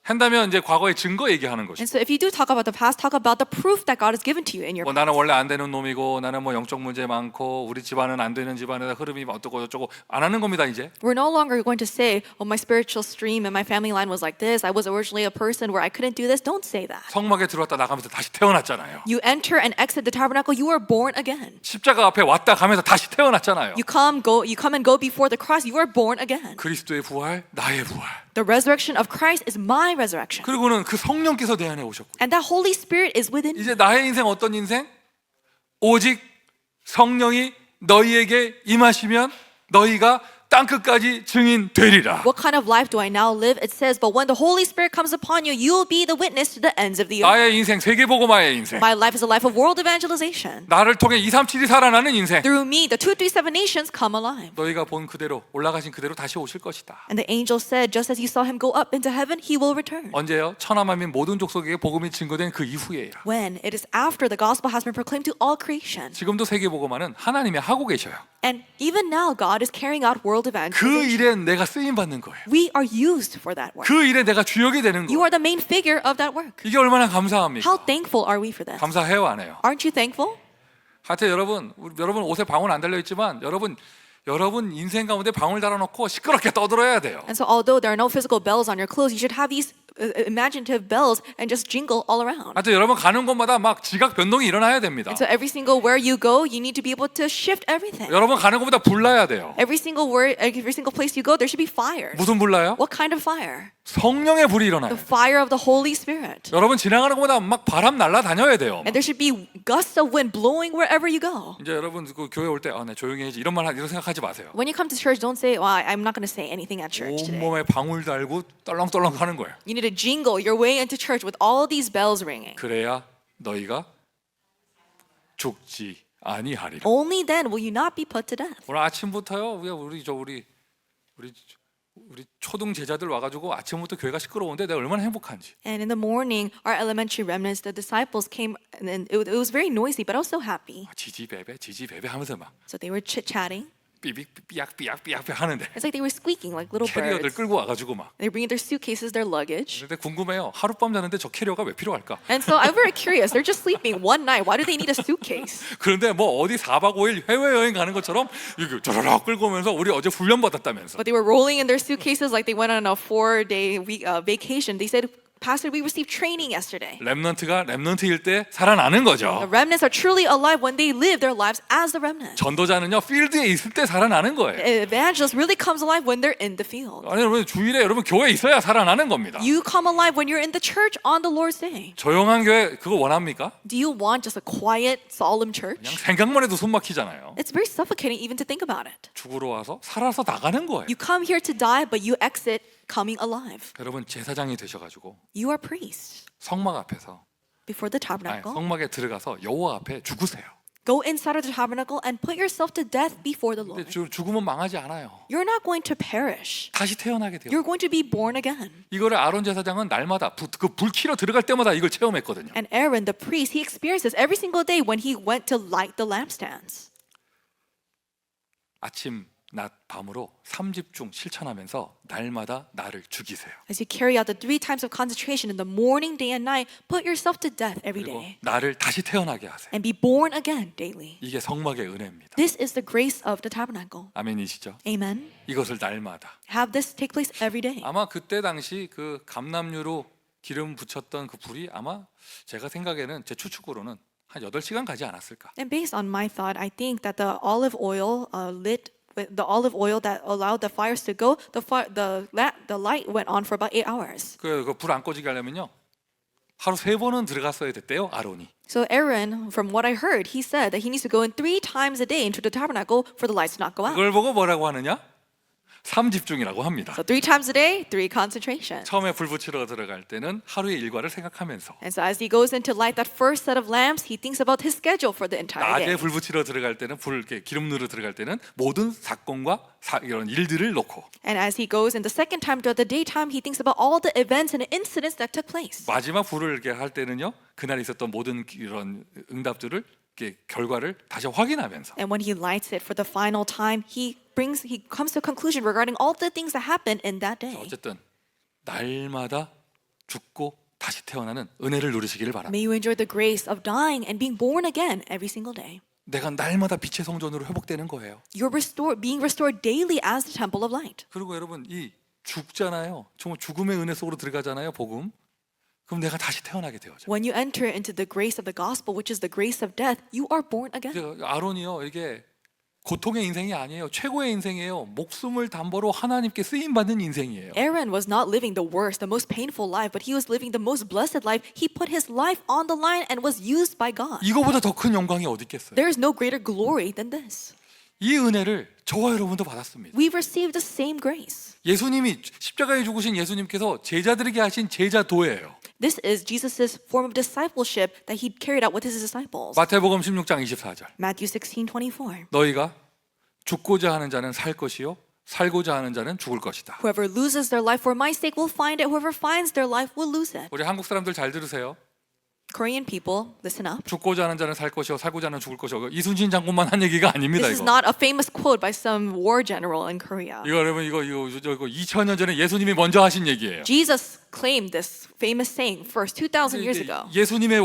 한다면 이제 과거의 증거 얘기하는 거죠. And so if you do talk about the past, talk about the proof that God has given to you in your 뭐 past. 나는 원래 안 되는 놈이고 나는 뭐 영적 문제 많고 우리 집안은 안 되는 집안에다 흐름이 어떻고 저쩌고 안 하는 겁니다 이제. We're no longer going to say, oh, my spiritual stream and my family line was like this. I was originally a person where I couldn't do this. Don't say that. 성막에 들어왔다 나가면서 다시 태어났잖아요. You enter and exit the tabernacle, you are born again. 십자가 앞에 왔다 가면서 다시 태어났잖아요. You come and go before the cross, you are born again. 그리스도의 부활, 나의 부활. The resurrection of Christ is my resurrection. 그리고는 그 성령께서 내 안에 오셨고. And that Holy Spirit is within me. 이제 나의 인생 어떤 인생? 오직 성령이 너희에게 임하시면 너희가 땅 끝까지 증인 되리라. What kind of life do I now live? It says, but when the Holy Spirit comes upon you, you will be the witness to the ends of the earth. 나의 인생 세계복음화의 인생. My life is a life of world evangelization. 나를 통해 237이 살아나는 인생. Through me, the 237 nations come alive. 너희가 본 그대로 올라가신 그대로 다시 오실 것이다. And the angel said, just as you saw him go up into heaven, he will return. 언제요? 천하만민 모든 족속에게 복음이 증거된 그 이후에요. When? It is after the gospel has been proclaimed to all creation. 지금도 세계복음화는 하나님이 하고 계셔요. And even now, God is carrying out world 그 evangelization. 일에 내가 쓰임 받는 거예요. We are used for that work. 그 일에 내가 주역이 되는 You 거예요. are the main figure of that work. 이게 얼마나 감사합니까? How thankful are we for that? 감사해요, 안 해요? Aren't you thankful? 하여튼 여러분 옷에 방울 안 달려 있지만 여러분 인생 가운데 방울 달아놓고 시끄럽게 떠들어야 돼요. And so although there are no physical bells on your clothes, you should have these imaginative bells and just jingle all around. 하여튼 여러분 가는 곳마다 막 지각 변동이 일어나야 됩니다. And so every single where you go, you need to be able to shift everything. 여러분 가는 곳마다 불나야 돼요. Every single place you go, there should be fires. 무슨 불나요? What kind of fire? 성령의 불이 The 일어나요. fire of the Holy Spirit. 여러분 지나가는 곳마다 막 바람 날아다녀야 돼요. And there should be gusts of wind blowing wherever you go. 이제 여러분 그 교회 올 때 네, 조용히 해야지 이런 생각하지 마세요. When you come to church, don't say, well, I'm not going to say anything at church today. 온몸에 방울 달고 떨렁떨렁 하는 거예요. You need to jingle your way into church with all these bells ringing. 그래야 너희가 죽지 아니하리라. Only then will you not be put to death. 오늘 아침부터요. 우리 초등 제자들 와가지고 아침부터 교회가 시끄러운데 내가 얼마나 행복한지. And in the morning, our elementary remnants, the disciples came, and it was very noisy, but I was so happy. 지지배배 하면서 막 So they were chit-chatting. 삐약 하는데 It's like they were squeaking like little 캐리어들 birds. 끌고 와가지고 막. They bring in their suitcases, their luggage. 근데 궁금해요. 하룻밤 자는데 저 캐리어가 왜 필요할까? And so I'm very curious. They're just sleeping one night. Why do they need a suitcase? 그런데 뭐 어디 4박 5일 해외여행 가는 것처럼 이렇게 저러락 끌고 오면서 우리 어제 훈련 받았다면서. But they were rolling in their suitcases like they went on a 4-day vacation. They said, Pastor, we received training yesterday. 렘넌트가 렘넌트일 때 살아나는 The 거죠. remnants are truly alive when they live their lives as the remnant. 전도자는요 필드에 있을 때 살아나는 거예요. Evangelist really comes alive when they're in the field. 아니 여러분 주일에 여러분 교회에 있어야 살아나는 겁니다. You come alive when you're in the church on the Lord's Day. 조용한 교회 그거 원합니까? Do you want just a quiet, solemn church? 그냥 생각만 해도 숨 막히잖아요. It's very suffocating even to think about it. 죽으러 와서 살아서 나가는 거예요. You come here to die, but you exit coming alive. 여러분 제사장이 되셔가지고 You are priests 성막 앞에서 before the 아니, tabernacle. 성막에 들어가서 여호와 앞에 죽으세요. Go inside of the tabernacle and put yourself to death before the 근데 Lord. 죽으면 망하지 않아요. You're not going to perish. 다시 태어나게 돼요. You're going to be born again. 이거를 아론 제사장은 날마다 그 불 키러 들어갈 때마다 이걸 체험했거든요. And Aaron, the priest, he experienced this every single day when he went to light the lampstands. 아침, 낮, 밤으로 3집중 실천하면서 날마다 나를 죽이세요. As you carry out the 3 times of concentration in the morning, day, and night, put yourself to death every 그리고 day 나를 다시 태어나게 하세요. and be born again daily. 이게 성막의 은혜입니다. This is the grace of the tabernacle. 아멘이시죠? Amen. 이것을 날마다. Have this take place every day. 아마 그때 당시 그 감람유로 기름 붙였던 그 불이 아마 제가 생각에는 제 추측으로는 한 8시간 가지 않았을까. And based on my thought, I think that the olive oil the olive oil that allowed the fires to go, the light went on for about 8 hours. 그 불 안 꺼지게 하려면요 하루 3번은 들어갔어야 됐대요, 아론이. So Aaron, from what I heard, he said that he needs to go in 3 times a day into the tabernacle for the lights to not go out. 그걸 보고 뭐라고 하느냐? 3집중이라고 합니다. So 3 times a day, 3 concentration. 처음에 불 붙이러 들어갈 때는 하루의 일과를 생각하면서, And so as he goes in to light that first set of lamps, he thinks about his schedule for the entire 낮에 day. 불 붙이러 들어갈 때는 이렇게 기름 누르러 들어갈 때는 모든 사건과 이런 일들을 놓고, And as he goes in the second time throughout the daytime, he thinks about all the events and incidents that took place. 마지막 불을 이렇게 할 때는요, 그날 있었던 모든 이런 응답들을 이렇게 결과를 다시 확인하면서, And when he lights it for the final time, he comes to a conclusion regarding all the things that happened in that day. 어쨌든 날마다 죽고 다시 태어나는 은혜를 누리시기를 바랍니다. May you enjoy the grace of dying and being born again every single day. 내가 날마다 빛의 성전으로 회복되는 거예요. You're being restored daily as the temple of light. 그리고 여러분, 이 죽잖아요. 정말 죽음의 은혜 속으로 들어가잖아요, 복음. 그럼 내가 다시 태어나게 되어져. When you enter into the grace of the gospel, which is the grace of death, you are born again. 아론이요, 이게 고통의 인생이 아니에요. 최고의 인생이에요. 목숨을 담보로 하나님께 쓰임 받는 인생이에요. Aaron was not living the worst, the most painful life, but he was living the most blessed life. He put his life on the line and was used by God. 이거보다 더 큰 영광이 어디 있겠어요? There is no greater glory than this. 이 은혜를 저와 여러분도 받았습니다. We've received the same grace. 예수님이 십자가에 죽으신 예수님께서 제자들에게 하신 제자도예요. This is Jesus' form of discipleship that he carried out with his disciples. 마태복음 16장 24절. Matthew 16:24. 너희가 죽고자 하는 자는 살 것이요 살고자 하는 자는 죽을 것이다. Whoever loses their life for my sake will find it. Whoever finds their life will lose it. 우리 한국 사람들 잘 들으세요. Korean people, listen up. 죽고자 하는 자는 살 것이요 살고자 하는 죽을 것이요. 이순신 장군만 한 얘기가 아닙니다. This is 이거. not a famous quote by some war general in Korea. 이거 여러분 이거 2000년 전에 예수님이 먼저 하신 얘기예요. Jesus claimed this famous saying first 2,000 years ago. 예수님의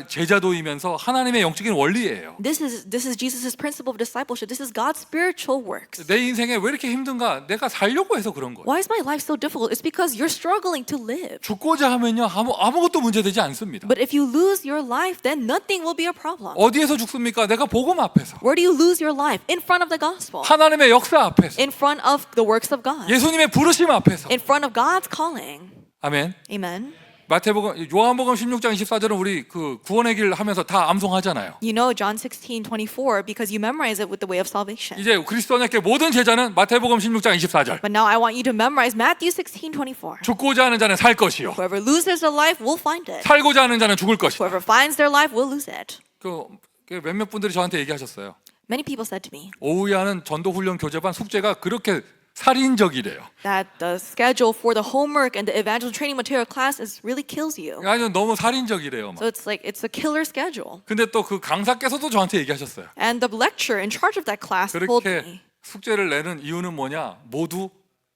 제자도이면서 하나님의 영적인 원리예요. This is Jesus' principle of discipleship. This is God's spiritual works. 내 인생에 왜 이렇게 힘든가? 내가 살려고 해서 그런 거예요. Why is my life so difficult? It's because you're struggling to live. 죽고자 하면요 아무것도 문제되지 않습니다. But if you lose your life, then nothing will be a problem. 어디에서 죽습니까? 내가 복음 앞에서, Where do you lose your life? In front of the gospel. 하나님의 역사 앞에서, In front of the works of God. 예수님의 부르심 앞에서. In front of God's calling. 아멘. Amen. 마태복음 요한복음 16장 24절은 우리 그 구원의 길 하면서 다 암송하잖아요. You know John 16:24 because you memorize it with the way of salvation. 이제 그리스도 안에게 모든 제자는 마태복음 16장 24절. But now I want you to memorize Matthew 16:24. 죽고자 하는 자는 살 것이요 Whoever loses their life will find it. 살고자 하는 자는 죽을 것이다. Whoever finds their life will lose it. 그 몇몇 분들이 저한테 얘기하셨어요. Many people said to me 오후에 하는 전도훈련 교제반 숙제가 그렇게 살인적이래요. that the schedule for the homework and the evangelical training material class really kills you. 아주 너무 살인적이래요. 막. So it's like it's a killer schedule. 근데 또 그 강사께서도 저한테 얘기하셨어요. And the lecturer in charge of that class told 그렇게 me 숙제를 내는 이유는 뭐냐? 모두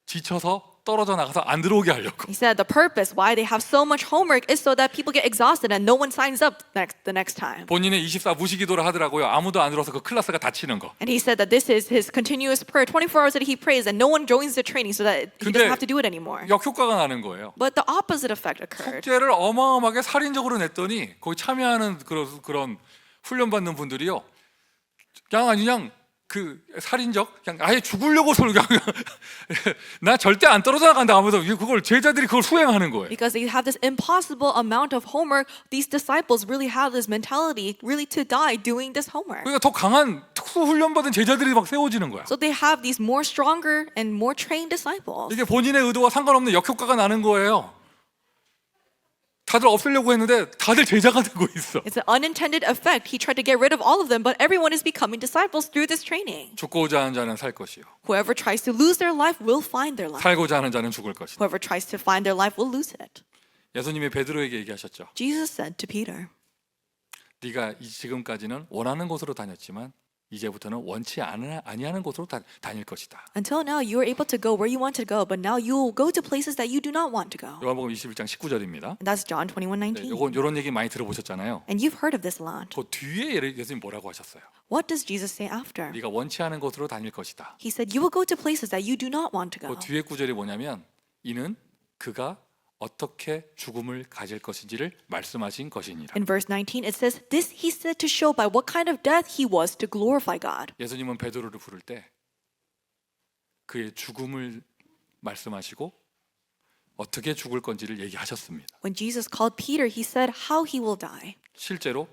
지쳐서 떨어져 나가서 안 들어오게 하려고. he said the purpose why they have so much homework is so that people get exhausted and no one signs up the next time. 본인의 24 무시기도를 하더라고요. 아무도 안 들어서 그 클래스가 다치는 거. And he said that this is his continuous prayer 24 hours that he prays and no one joins the training so that he 근데 doesn't have to do it anymore. 역효과가 나는 거예요. But the opposite effect occurred. 숙제를 어마어마하게 살인적으로 냈더니 거기 참여하는 그런 훈련 받는 분들이요. 그냥 그 살인적 그냥 아예 죽으려고 그냥 나 절대 안 떨어져 나간다 하면서 그걸 제자들이 그걸 수행하는 거예요. Because they have this impossible amount of homework, these disciples really have this mentality really to die doing this homework. 그러니까 더 강한 특수 훈련 받은 제자들이 막 세워지는 거야. So they have these more stronger and more trained disciples. 이게 본인의 의도와 상관없는 역효과가 나는 거예요. 다들 없애려고 했는데 다들 제자가 되고 있어. It's an unintended effect. He tried to get rid of all of them, but everyone is becoming disciples through this training. 죽고자 하는 자는 살 것이요. Whoever tries to lose their life will find their life. 살고자 하는 자는 죽을 것이다. Whoever tries to find their life will lose it. 예수님이 베드로에게 얘기하셨죠. Jesus said to Peter, 네가 지금까지는 원하는 곳으로 다녔지만 이제부터는 원치 아니하는 곳으로 다닐 것이다. Until now, you were able to go where you wanted to go, but now you will go to places that you do not want to go. 요한복음 21장 19절입니다. And that's John 21:19. 요런 얘기 많이 들어보셨잖아요. And you've heard of this a lot. 그 뒤에 예수님 뭐라고 하셨어요? What does Jesus say after? 네가 원치 않은 곳으로 다닐 것이다. He said, you will go to places that you do not want to go. 그 뒤에 구절이 뭐냐면 이는 그가 어떻게 죽음을 가질 것인지를 말씀하신 것이니라. In verse 19, it says, this he said to show by what kind of death he was to glorify God. 예수님은 베드로를 부를 때 그의 죽음을 말씀하시고 어떻게 죽을 건지를 얘기하셨습니다. When Jesus called Peter, he said how he will die. 실제로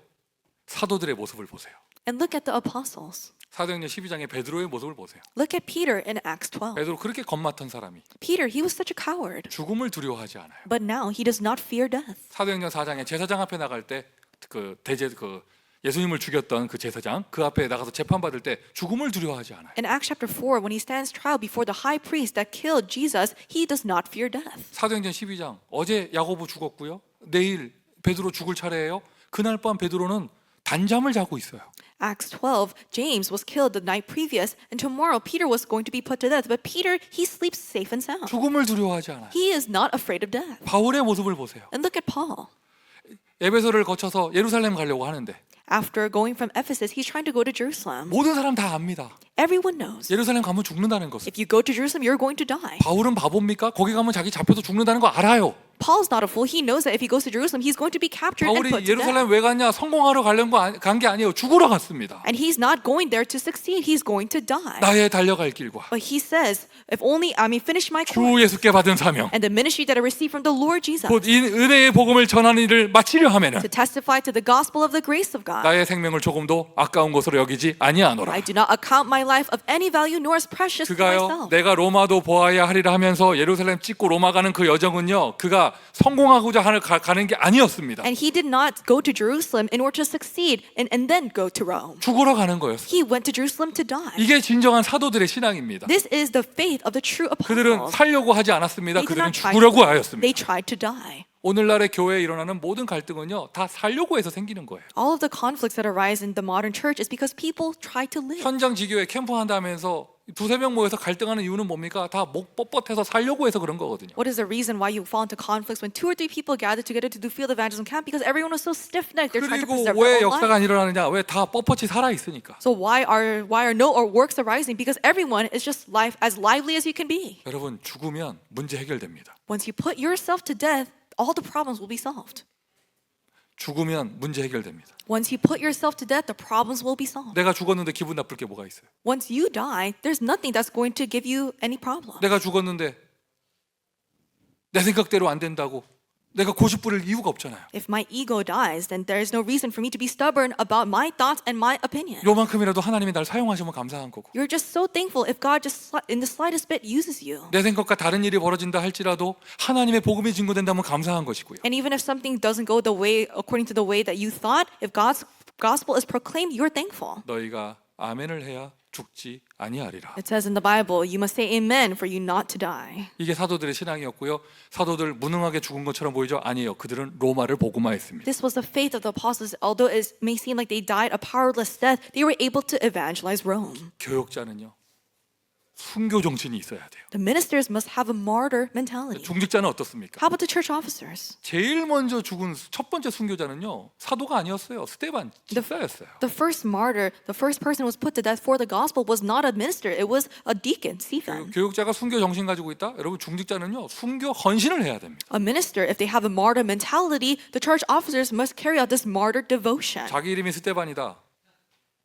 사도들의 모습을 보세요. And look at the apostles. 사도행전 12장의 베드로의 모습을 보세요. Look at Peter in Acts 12. 베드로 그렇게 겁 맡은 사람이 Peter, he was such a coward. 죽음을 두려워하지 않아요. But now he does not fear death. 사도행전 4장에 제사장 앞에 나갈 때 그 대제 그 예수님을 죽였던 그 제사장 그 앞에 나가서 재판 받을 때 죽음을 두려워하지 않아요. In Acts chapter 4, when he stands trial before the high priest that killed Jesus, he does not fear death. 사도행전 12장 어제 야고보 죽었고요. 내일 베드로 죽을 차례예요. 그날 밤 베드로는 단잠을 자고 있어요. Acts 12, James was killed the night previous, and tomorrow Peter was going to be put to death. But Peter, he sleeps safe and sound. 죽음을 두려워하지 않아요. He is not afraid of death. 바울의 모습을 보세요. And look at Paul. 에베소를 거쳐서 예루살렘 가려고 하는데 After going from Ephesus, he's trying to go to Jerusalem. 모든 사람 다 압니다. Everyone knows. 예루살렘 가면 죽는다는 것을. If you go to Jerusalem, you're going to die. 바울은 바보입니까? 거기 가면 자기 잡혀서 죽는다는 거 알아요. Paul's not a fool. He knows that if he goes to Jerusalem, he's going to be captured and 바울이 put to death. 예루살렘 왜 갔냐? 성공하러 가려고 간 게 아니에요. 죽으러 갔습니다. And he's not going there to succeed. He's going to die. 나의 달려갈 길과 But he says, if only I may finish my 주 course 예수께 받은 사명 and the ministry that I received from the Lord Jesus 곧 이 은혜의 복음을 전하는 일을 마치려 하면은 to testify to the gospel of the grace of God. 나의 생명을 조금도 아까운 것으로 여기지 아니하노라. I do not account my life of any value nor as precious to 그가요 myself. 내가 로마도 보아야 하리라 하면서 예루살렘 찍고 로마 가는 그 여정은요 그가 성공하고자 가는 게 아니었습니다. And he did not go to Jerusalem in order to succeed and then go to Rome. 죽으러 가는 거였어요. He went to Jerusalem to die. 이게 진정한 사도들의 신앙입니다. This is the faith of the true 그들은 apostles. 살려고 하지 않았습니다. They did 그들은 not try 죽으려고 to, 하였습니다. they tried to die. 오늘날의 교회에 일어나는 모든 갈등은요 다 살려고 해서 생기는 거예요. All of the conflicts that arise in the modern church is because people try to live. 현장 지교회 캠프 한다면서 두세 명 모여서 갈등하는 이유는 뭡니까? 다 목 뻣뻣해서 살려고 해서 그런 거거든요. What is the reason why you fall into conflicts when 2 or 3 people gather together to do field evangelism camp? Because everyone was so stiff-necked. They're trying to 그리고 preserve 왜 their own 역사가 life. 안 일어나느냐? 왜 다 뻣뻣이 살아 있으니까. So why are no or works arising? Because everyone is just life as lively as you can be. 여러분 죽으면 문제 해결됩니다. Once you put yourself to death, all the problems will be solved. 죽으면 문제 해결됩니다. Once you put yourself to death, the problems will be solved. 내가 죽었는데 기분 나쁠 게 뭐가 있어요? Once you die, there's nothing that's going to give you any problem. 내가 죽었는데 내 생각대로 안 된다고 내가 고집 부릴 이유가 없잖아요. If my ego dies, then there is no reason for me to be stubborn about my thoughts and my opinion. 요만큼이라도 하나님이 날 사용하시면 감사한 거고 You're just so thankful if God just in the slightest bit uses you. 내 생각과 다른 일이 벌어진다 할지라도 하나님의 복음이 증거된다면 감사한 것이고요. And even if something doesn't go the way according to the way that you thought, if God's gospel is proclaimed, you're thankful. 너희가 아멘을 해야 죽지 아니하리라. It says in the Bible, you must say amen for you not to die. 이게 사도들의 신앙이었고요. 사도들 무능하게 죽은 것처럼 보이죠? 아니에요. 그들은 로마를 복음화했습니다. This was the faith of the apostles. Although it may seem like they died a powerless death, they were able to evangelize Rome. 교역자는요. 순교 정신이 있어야 돼요. The ministers must have a martyr mentality. 중직자는 어떻습니까? How about the church officers? 제일 먼저 죽은 첫 번째 순교자는요. 사도가 아니었어요. 스데반 집사였어요. The first martyr, the first person who was put to death for the gospel was not a minister. It was a deacon, Stephen. 교육자가 순교 정신 가지고 있다? 여러분 중직자는요. 순교 헌신을 해야 됩니다. A minister, if they have a martyr mentality, the church officers must carry out this martyr devotion. 자기 이름이 스데반이다.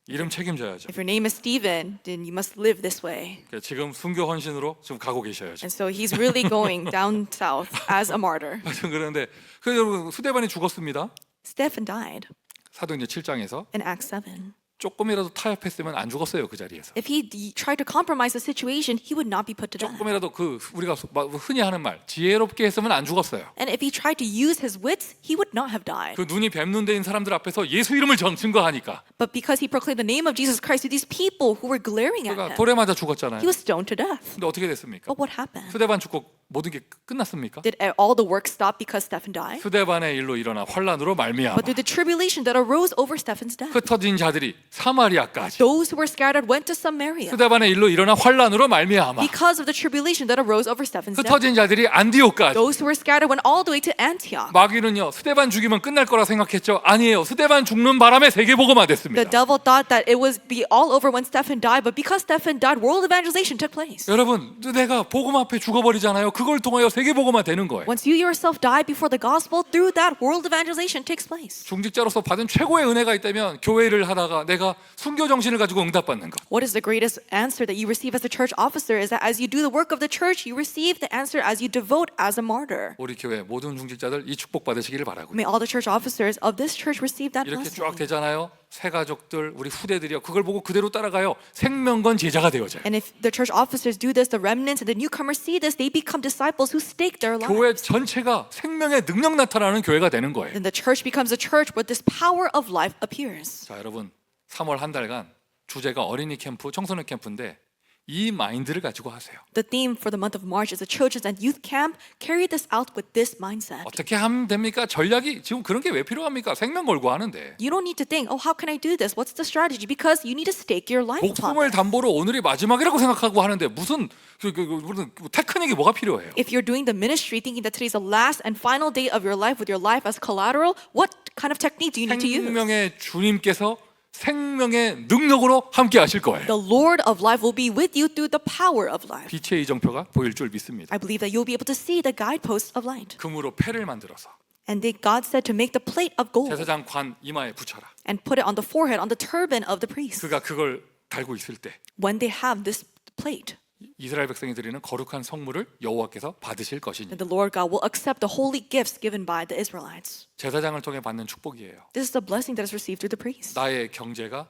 이름 책임져야죠. If your name is Stephen, then you must live this way. 지금 순교 헌신으로 지금 가고 계셔야죠. And so he's really going down south as a martyr. 하여튼 그런데 그 여러분 스데반이 죽었습니다. Stephen died 사도행전 7장에서 in Acts 7. 조금이라도 타협했으면 안 죽었어요 그 자리에서. If he tried to compromise the situation, he would not be put to death. 조금이라도 그 우리가 흔히 하는 말 지혜롭게 했으면 안 죽었어요. And if he tried to use his wits, he would not have died. 그 눈이 뱀눈 대인 사람들 앞에서 예수 이름을 증거하니까 But because he proclaimed the name of Jesus Christ to these people who were glaring at 그가 him, 돌에 맞아 죽었잖아요. he was stoned to death. 근데 어떻게 됐습니까? But what happened? 스데반 죽고 모든 게 끝났습니까? Did all the work stop because Stephen died? 스데반의 일로 일어나 환란으로 말미암아 But through the tribulation that arose over Stephen's death, 흩어진 자들이 사마리아까지 those who were scattered went to Samaria. 스데반의 일로 일어나 환란으로 말미암아 Because of the tribulation that arose over Stephen's death, 흩어진 자들이 안디옥까지. those who were scattered went all the way to Antioch. 마귀는요 스데반 죽이면 끝날 거라 생각했죠. 아니에요. 스데반 죽는 바람에 세계복음화 The 됐습니다. devil thought that it was be all over when Stephen died, but because Stephen died, world evangelization took place. 여러분 내가 복음 앞에 죽어버리잖아요. 그 그걸 통하여 세계복음화 되는 거예요. Once you yourself die before the gospel, through that world evangelization takes place. 중직자로서 받은 최고의 은혜가 있다면 교회를 하다가 내가 순교 정신을 가지고 응답받는 것. What is the greatest answer that you receive as a church officer is that as you do the work of the church, you receive the answer as you devote as a martyr. 우리 교회 모든 중직자들 이 축복 받으시기를 바라고요. May all the church officers of this church receive that 이렇게 blessing. 쫙 되잖아요. 새 가족들, 우리 후대들이요. 그걸 보고 그대로 따라가요. 생명건 제자가 되어져요. And if the church officers do this, the remnants and the newcomers see this, they become disciples who stake their lives. 교회 전체가 생명의 능력 나타나는 교회가 되는 거예요. Then the church becomes a church where this power of life appears. 자, 여러분 3월 한 달간 주제가 어린이 캠프, 청소년 캠프인데 이 마인드를 가지고 하세요. The theme for the month of March is a children's and youth camp. Carry this out with this mindset. 어떻게 하면 됩니까? 전략이 지금 그런 게 왜 필요합니까? 생명 걸고 하는데. You don't need to think, oh, how can I do this? What's the strategy? Because you need to stake your life upon 목숨을 it. 담보로 오늘이 마지막이라고 생각하고 하는데 무슨 무슨 테크닉이 뭐가 필요해요? If you're doing the ministry thinking that today's the last and final day of your life with your life as collateral, what kind of technique do you need to use? 생명의 주님께서 생명의 능력으로 함께 하실 거예요. The Lord of life will be with you through the power of life. 빛의 이정표가 보일 줄 믿습니다. I believe that you'll be able to see the guideposts of light. 금으로 패를 만들어서 And then God said to make the plate of gold 제사장 관 이마에 붙여라. and put it on the forehead, on the turban of the priest. 그가 그걸 달고 있을 때 When they have this plate, 이스라엘 백성이 드리는 거룩한 성물을 여호와께서 받으실 것이니 then the Lord God will accept the holy gifts given by the Israelites. 제사장을 통해 받는 축복이에요. This is the blessing that is received through the priest. 나의 경제가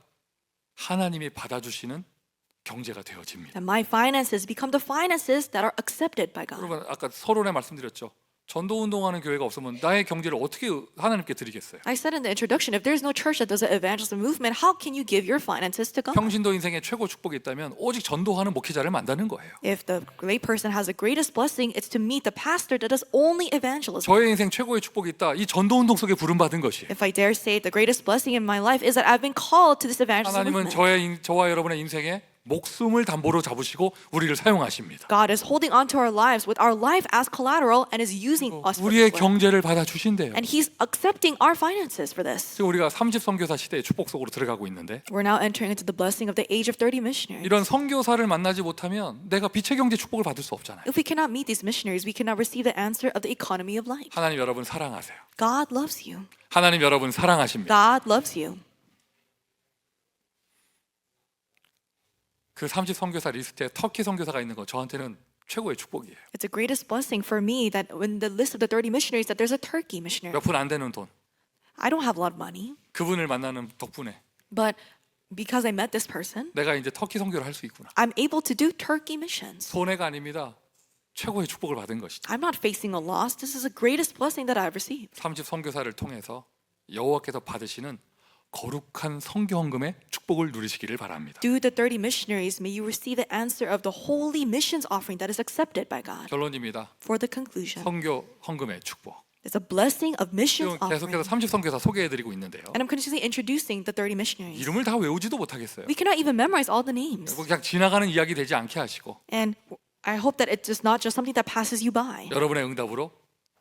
하나님이 받아주시는 경제가 되어집니다. And my finances become the finances that are accepted by God. 여러분 아까 서론에 말씀드렸죠. 전도 운동하는 교회가 없으면 나의 경제를 어떻게 하나님께 드리겠어요? I said in the introduction, if there's no church that does an evangelism movement, how can you give your finances to God? 평신도 인생의 최고 축복이 있다면 오직 전도하는 목회자를 만나는 거예요. If the lay person has the greatest blessing, it's to meet the pastor that does only evangelism. 저의 인생 최고의 축복이 있다. 이 전도 운동 속에 부름 받은 것이에요. If I dare say the greatest blessing in my life is that I've been called to this evangelism 하나님은 movement. 저와 여러분의 인생에 목숨을 담보로 잡으시고 우리를 사용하십니다. God is holding on to our lives with our life as collateral and is using us for 우리의 this work. 경제를 받아 주신대요. And He's accepting our finances for this. 지금 우리가 30 선교사 시대의 축복 속으로 들어가고 있는데 We're now entering into the blessing of the age of 30 missionaries. 이런 선교사를 만나지 못하면 내가 빛의 경제 축복을 받을 수 없잖아요. If we cannot meet these missionaries, we cannot receive the answer of the economy of life. 하나님 여러분 사랑하세요. God loves you. 하나님 여러분 사랑하십니다. God loves you. 그 30 선교사 리스트에 터키 선교사가 있는 거 저한테는 최고의 축복이에요. It's the greatest blessing for me that in the list of the 30 missionaries that there's a Turkey missionary. 몇 푼 안 되는 돈. I don't have a lot of money, 그분을 만나는 덕분에 but because I met this person, 내가 이제 터키 선교를 할 수 있구나. I'm able to do Turkey missions. 손해가 아닙니다. 최고의 축복을 받은 것이죠. I'm not facing a loss. This is the greatest blessing that I've received. 30 선교사를 통해서 여호와께서 받으시는 거룩한 선교 헌금의 축복을 누리시기를 바랍니다. Through the 30 missionaries, may you receive the answer of the holy missions offering that is accepted by God. 결론입니다. For the conclusion, 선교 헌금의 축복. there's a blessing of missions 지금 계속해서 offering. 30 선교사 소개해드리고 있는데요. And I'm continuously introducing the 30 missionaries. 이름을 다 외우지도 못하겠어요. We cannot even memorize all the names. 그냥 지나가는 이야기 되지 않게 하시고 And I hope that it's just not just something that passes you by. 여러분의 응답으로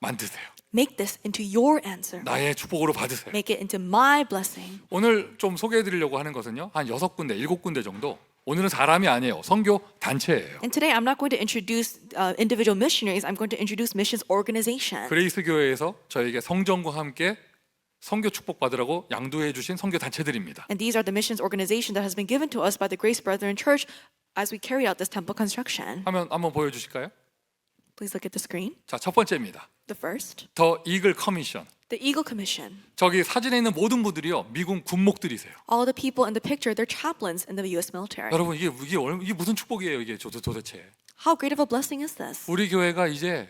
만드세요. Make this into your answer. 나의 축복으로 받으세요. Make it into my blessing. 오늘 좀 소개해드리려고 하는 것은요. 한 6군데, 7군데 정도. 오늘은 사람이 아니에요. 선교 단체예요. And today I'm not going to introduce individual missionaries. I'm going to introduce missions organization. 그레이스 교회에서 저에게 성전과 함께 선교 축복 받으라고 양도해 주신 선교 단체들입니다. And these are the missions organization that has been given to us by the Grace Brethren Church as we carry out this temple construction. 하면 한번 보여주실까요? Please look at the screen. 자, 첫 번째입니다. The first, 더 이글 커미션. the Eagle Commission. 저기 사진에 있는 모든 분들이요 미군 군목들이세요. All the people in the picture, they're chaplains in the U.S. military. 여러분 이게 무슨 축복이에요 이게 도대체? How great of a blessing is this? 우리 교회가 이제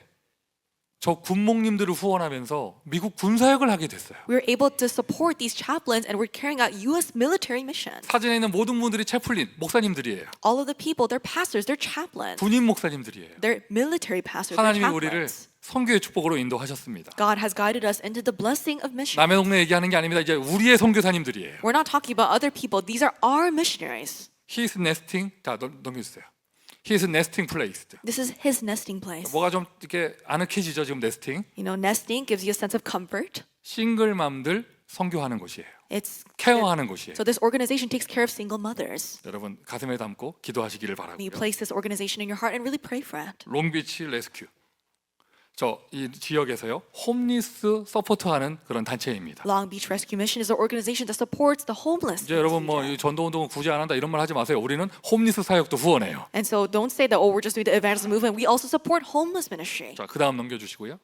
저 군목님들을 후원하면서 미국 군사역을 하게 됐어요. We're able to support these chaplains and we're carrying out U.S. military missions. 사진에 있는 모든 분들이 채플린 목사님들이에요. All of the people, they're pastors, they're chaplains. 군인 목사님들이에요. They're military pastors, they're 하나님이 우리를 chaplains. 선교의 축복으로 인도하셨습니다. God has guided us into the blessing of mission. 남의 동네 얘기하는 게 아닙니다. 이제 우리의 선교사님들이에요. We're not talking about other people. These are our missionaries. He is nesting. 자 넘겨주세요. He is nesting placed. This is his nesting place. 뭐가 좀 이렇게 아늑해지죠 지금 nesting. You know, nesting gives you a sense of comfort. 싱글맘들 선교하는 곳이에요. It's 케어하는 곳이에요. so this organization takes care of single mothers. 여러분 가슴에 담고 기도하시기를 May you 바라고요. place this organization in your heart and really pray for it. 롱비치 레스큐. 이 지역에서요 홈리스 서포트하는 그런 단체입니다. Long Beach Rescue Mission is an organization that supports the homeless. 이제 여러분 뭐 이 전도 운동은 굳이 안 한다 이런 말 하지 마세요. 우리는 홈리스 사역도 후원해요. And so don't say that, oh, we're just doing the evangelism movement. We also support homeless ministry. 자, 그다음 넘겨주시고요.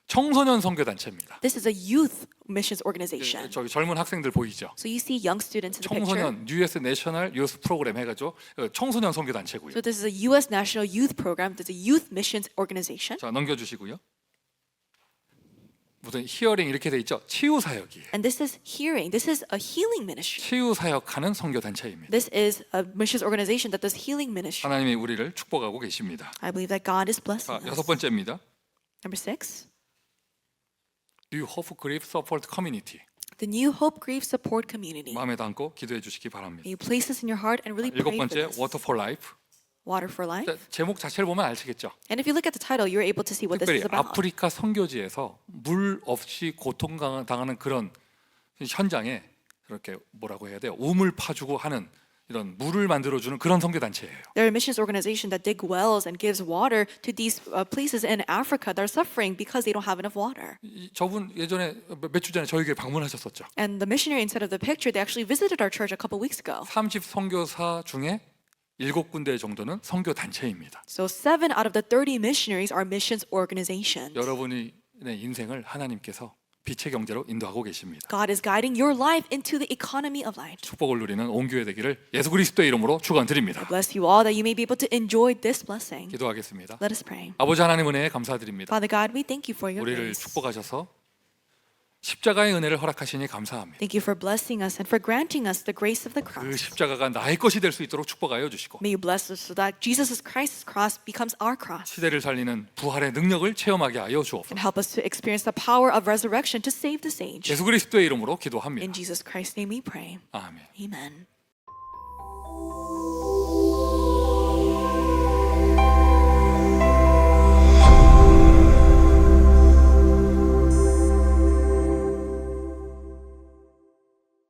청소년 선교 단체입니다. This is a youth missions organization. 저기 젊은 학생들 보이죠? So you see young students in the picture. 청소년 US 내셔널 유스 프로그램 해가지고 청소년 선교 단체고요. So this is a U.S. National Youth Program. There's a youth missions organization. 자, 넘겨주시고요. 무슨 히어링 이렇게 돼 있죠? 치유 사역이에요. And this is hearing. This is a healing ministry. 치유 사역하는 선교 단체입니다. This is a missions organization that does healing ministry. 하나님이 우리를 축복하고 계십니다. I believe that God is blessing 자, us. 여섯 번째입니다. Number 6, New Hope Grief Support Community. the New Hope Grief Support Community. 마음에 담고 기도해 주시기 바랍니다. You place this in your heart and really 일곱 pray for 번째 this. Water for Life. Water for Life. 자, 제목 자체를 보면 아시겠죠? And if you look at the title, you're able to see what this 특별히 is about. 아프리카 선교지에서 물 없이 고통당하는 그런 현장에 이렇게 뭐라고 해야 돼요? 우물 파주고 하는 이런 물을 만들어주는 그런 선교 단체예요. They're a missions organization that dig wells and gives water to these places in Africa that are suffering because they don't have enough water. 저분 예전에 몇 주 전에 저희 교회 방문하셨었죠. And the missionary inside of the picture, they actually visited our church a couple weeks ago. 30 선교사 중에 7군데 정도는 선교 단체입니다. So 7 out of the 30 missionaries are missions organizations. 여러분의 인생을 하나님께서 빛의 경제로 인도하고 계십니다. God is guiding your life into the economy of light. 축복을 누리는 온 교회 되기를 예수 그리스도의 이름으로 축원드립니다. Bless you all that you may be able to enjoy this blessing. 기도하겠습니다. Let us pray. 아버지 하나님 은혜에 감사드립니다. Father God, we thank you for your 우리를 grace. 축복하셔서 십자가의 은혜를 허락하시니 감사합니다. Thank you for blessing us and for granting us the grace of the 그 cross. 십자가가 나의 것이 될 수 있도록 축복하여 주시고 May you bless us so that Jesus Christ's cross becomes our cross. 시대를 살리는 부활의 능력을 체험하게 하여 주옵소서. And help us to experience the power of resurrection to save the sage. 예수 그리스도의 이름으로 In 기도합니다. Jesus Christ's name we pray. 아멘. Amen.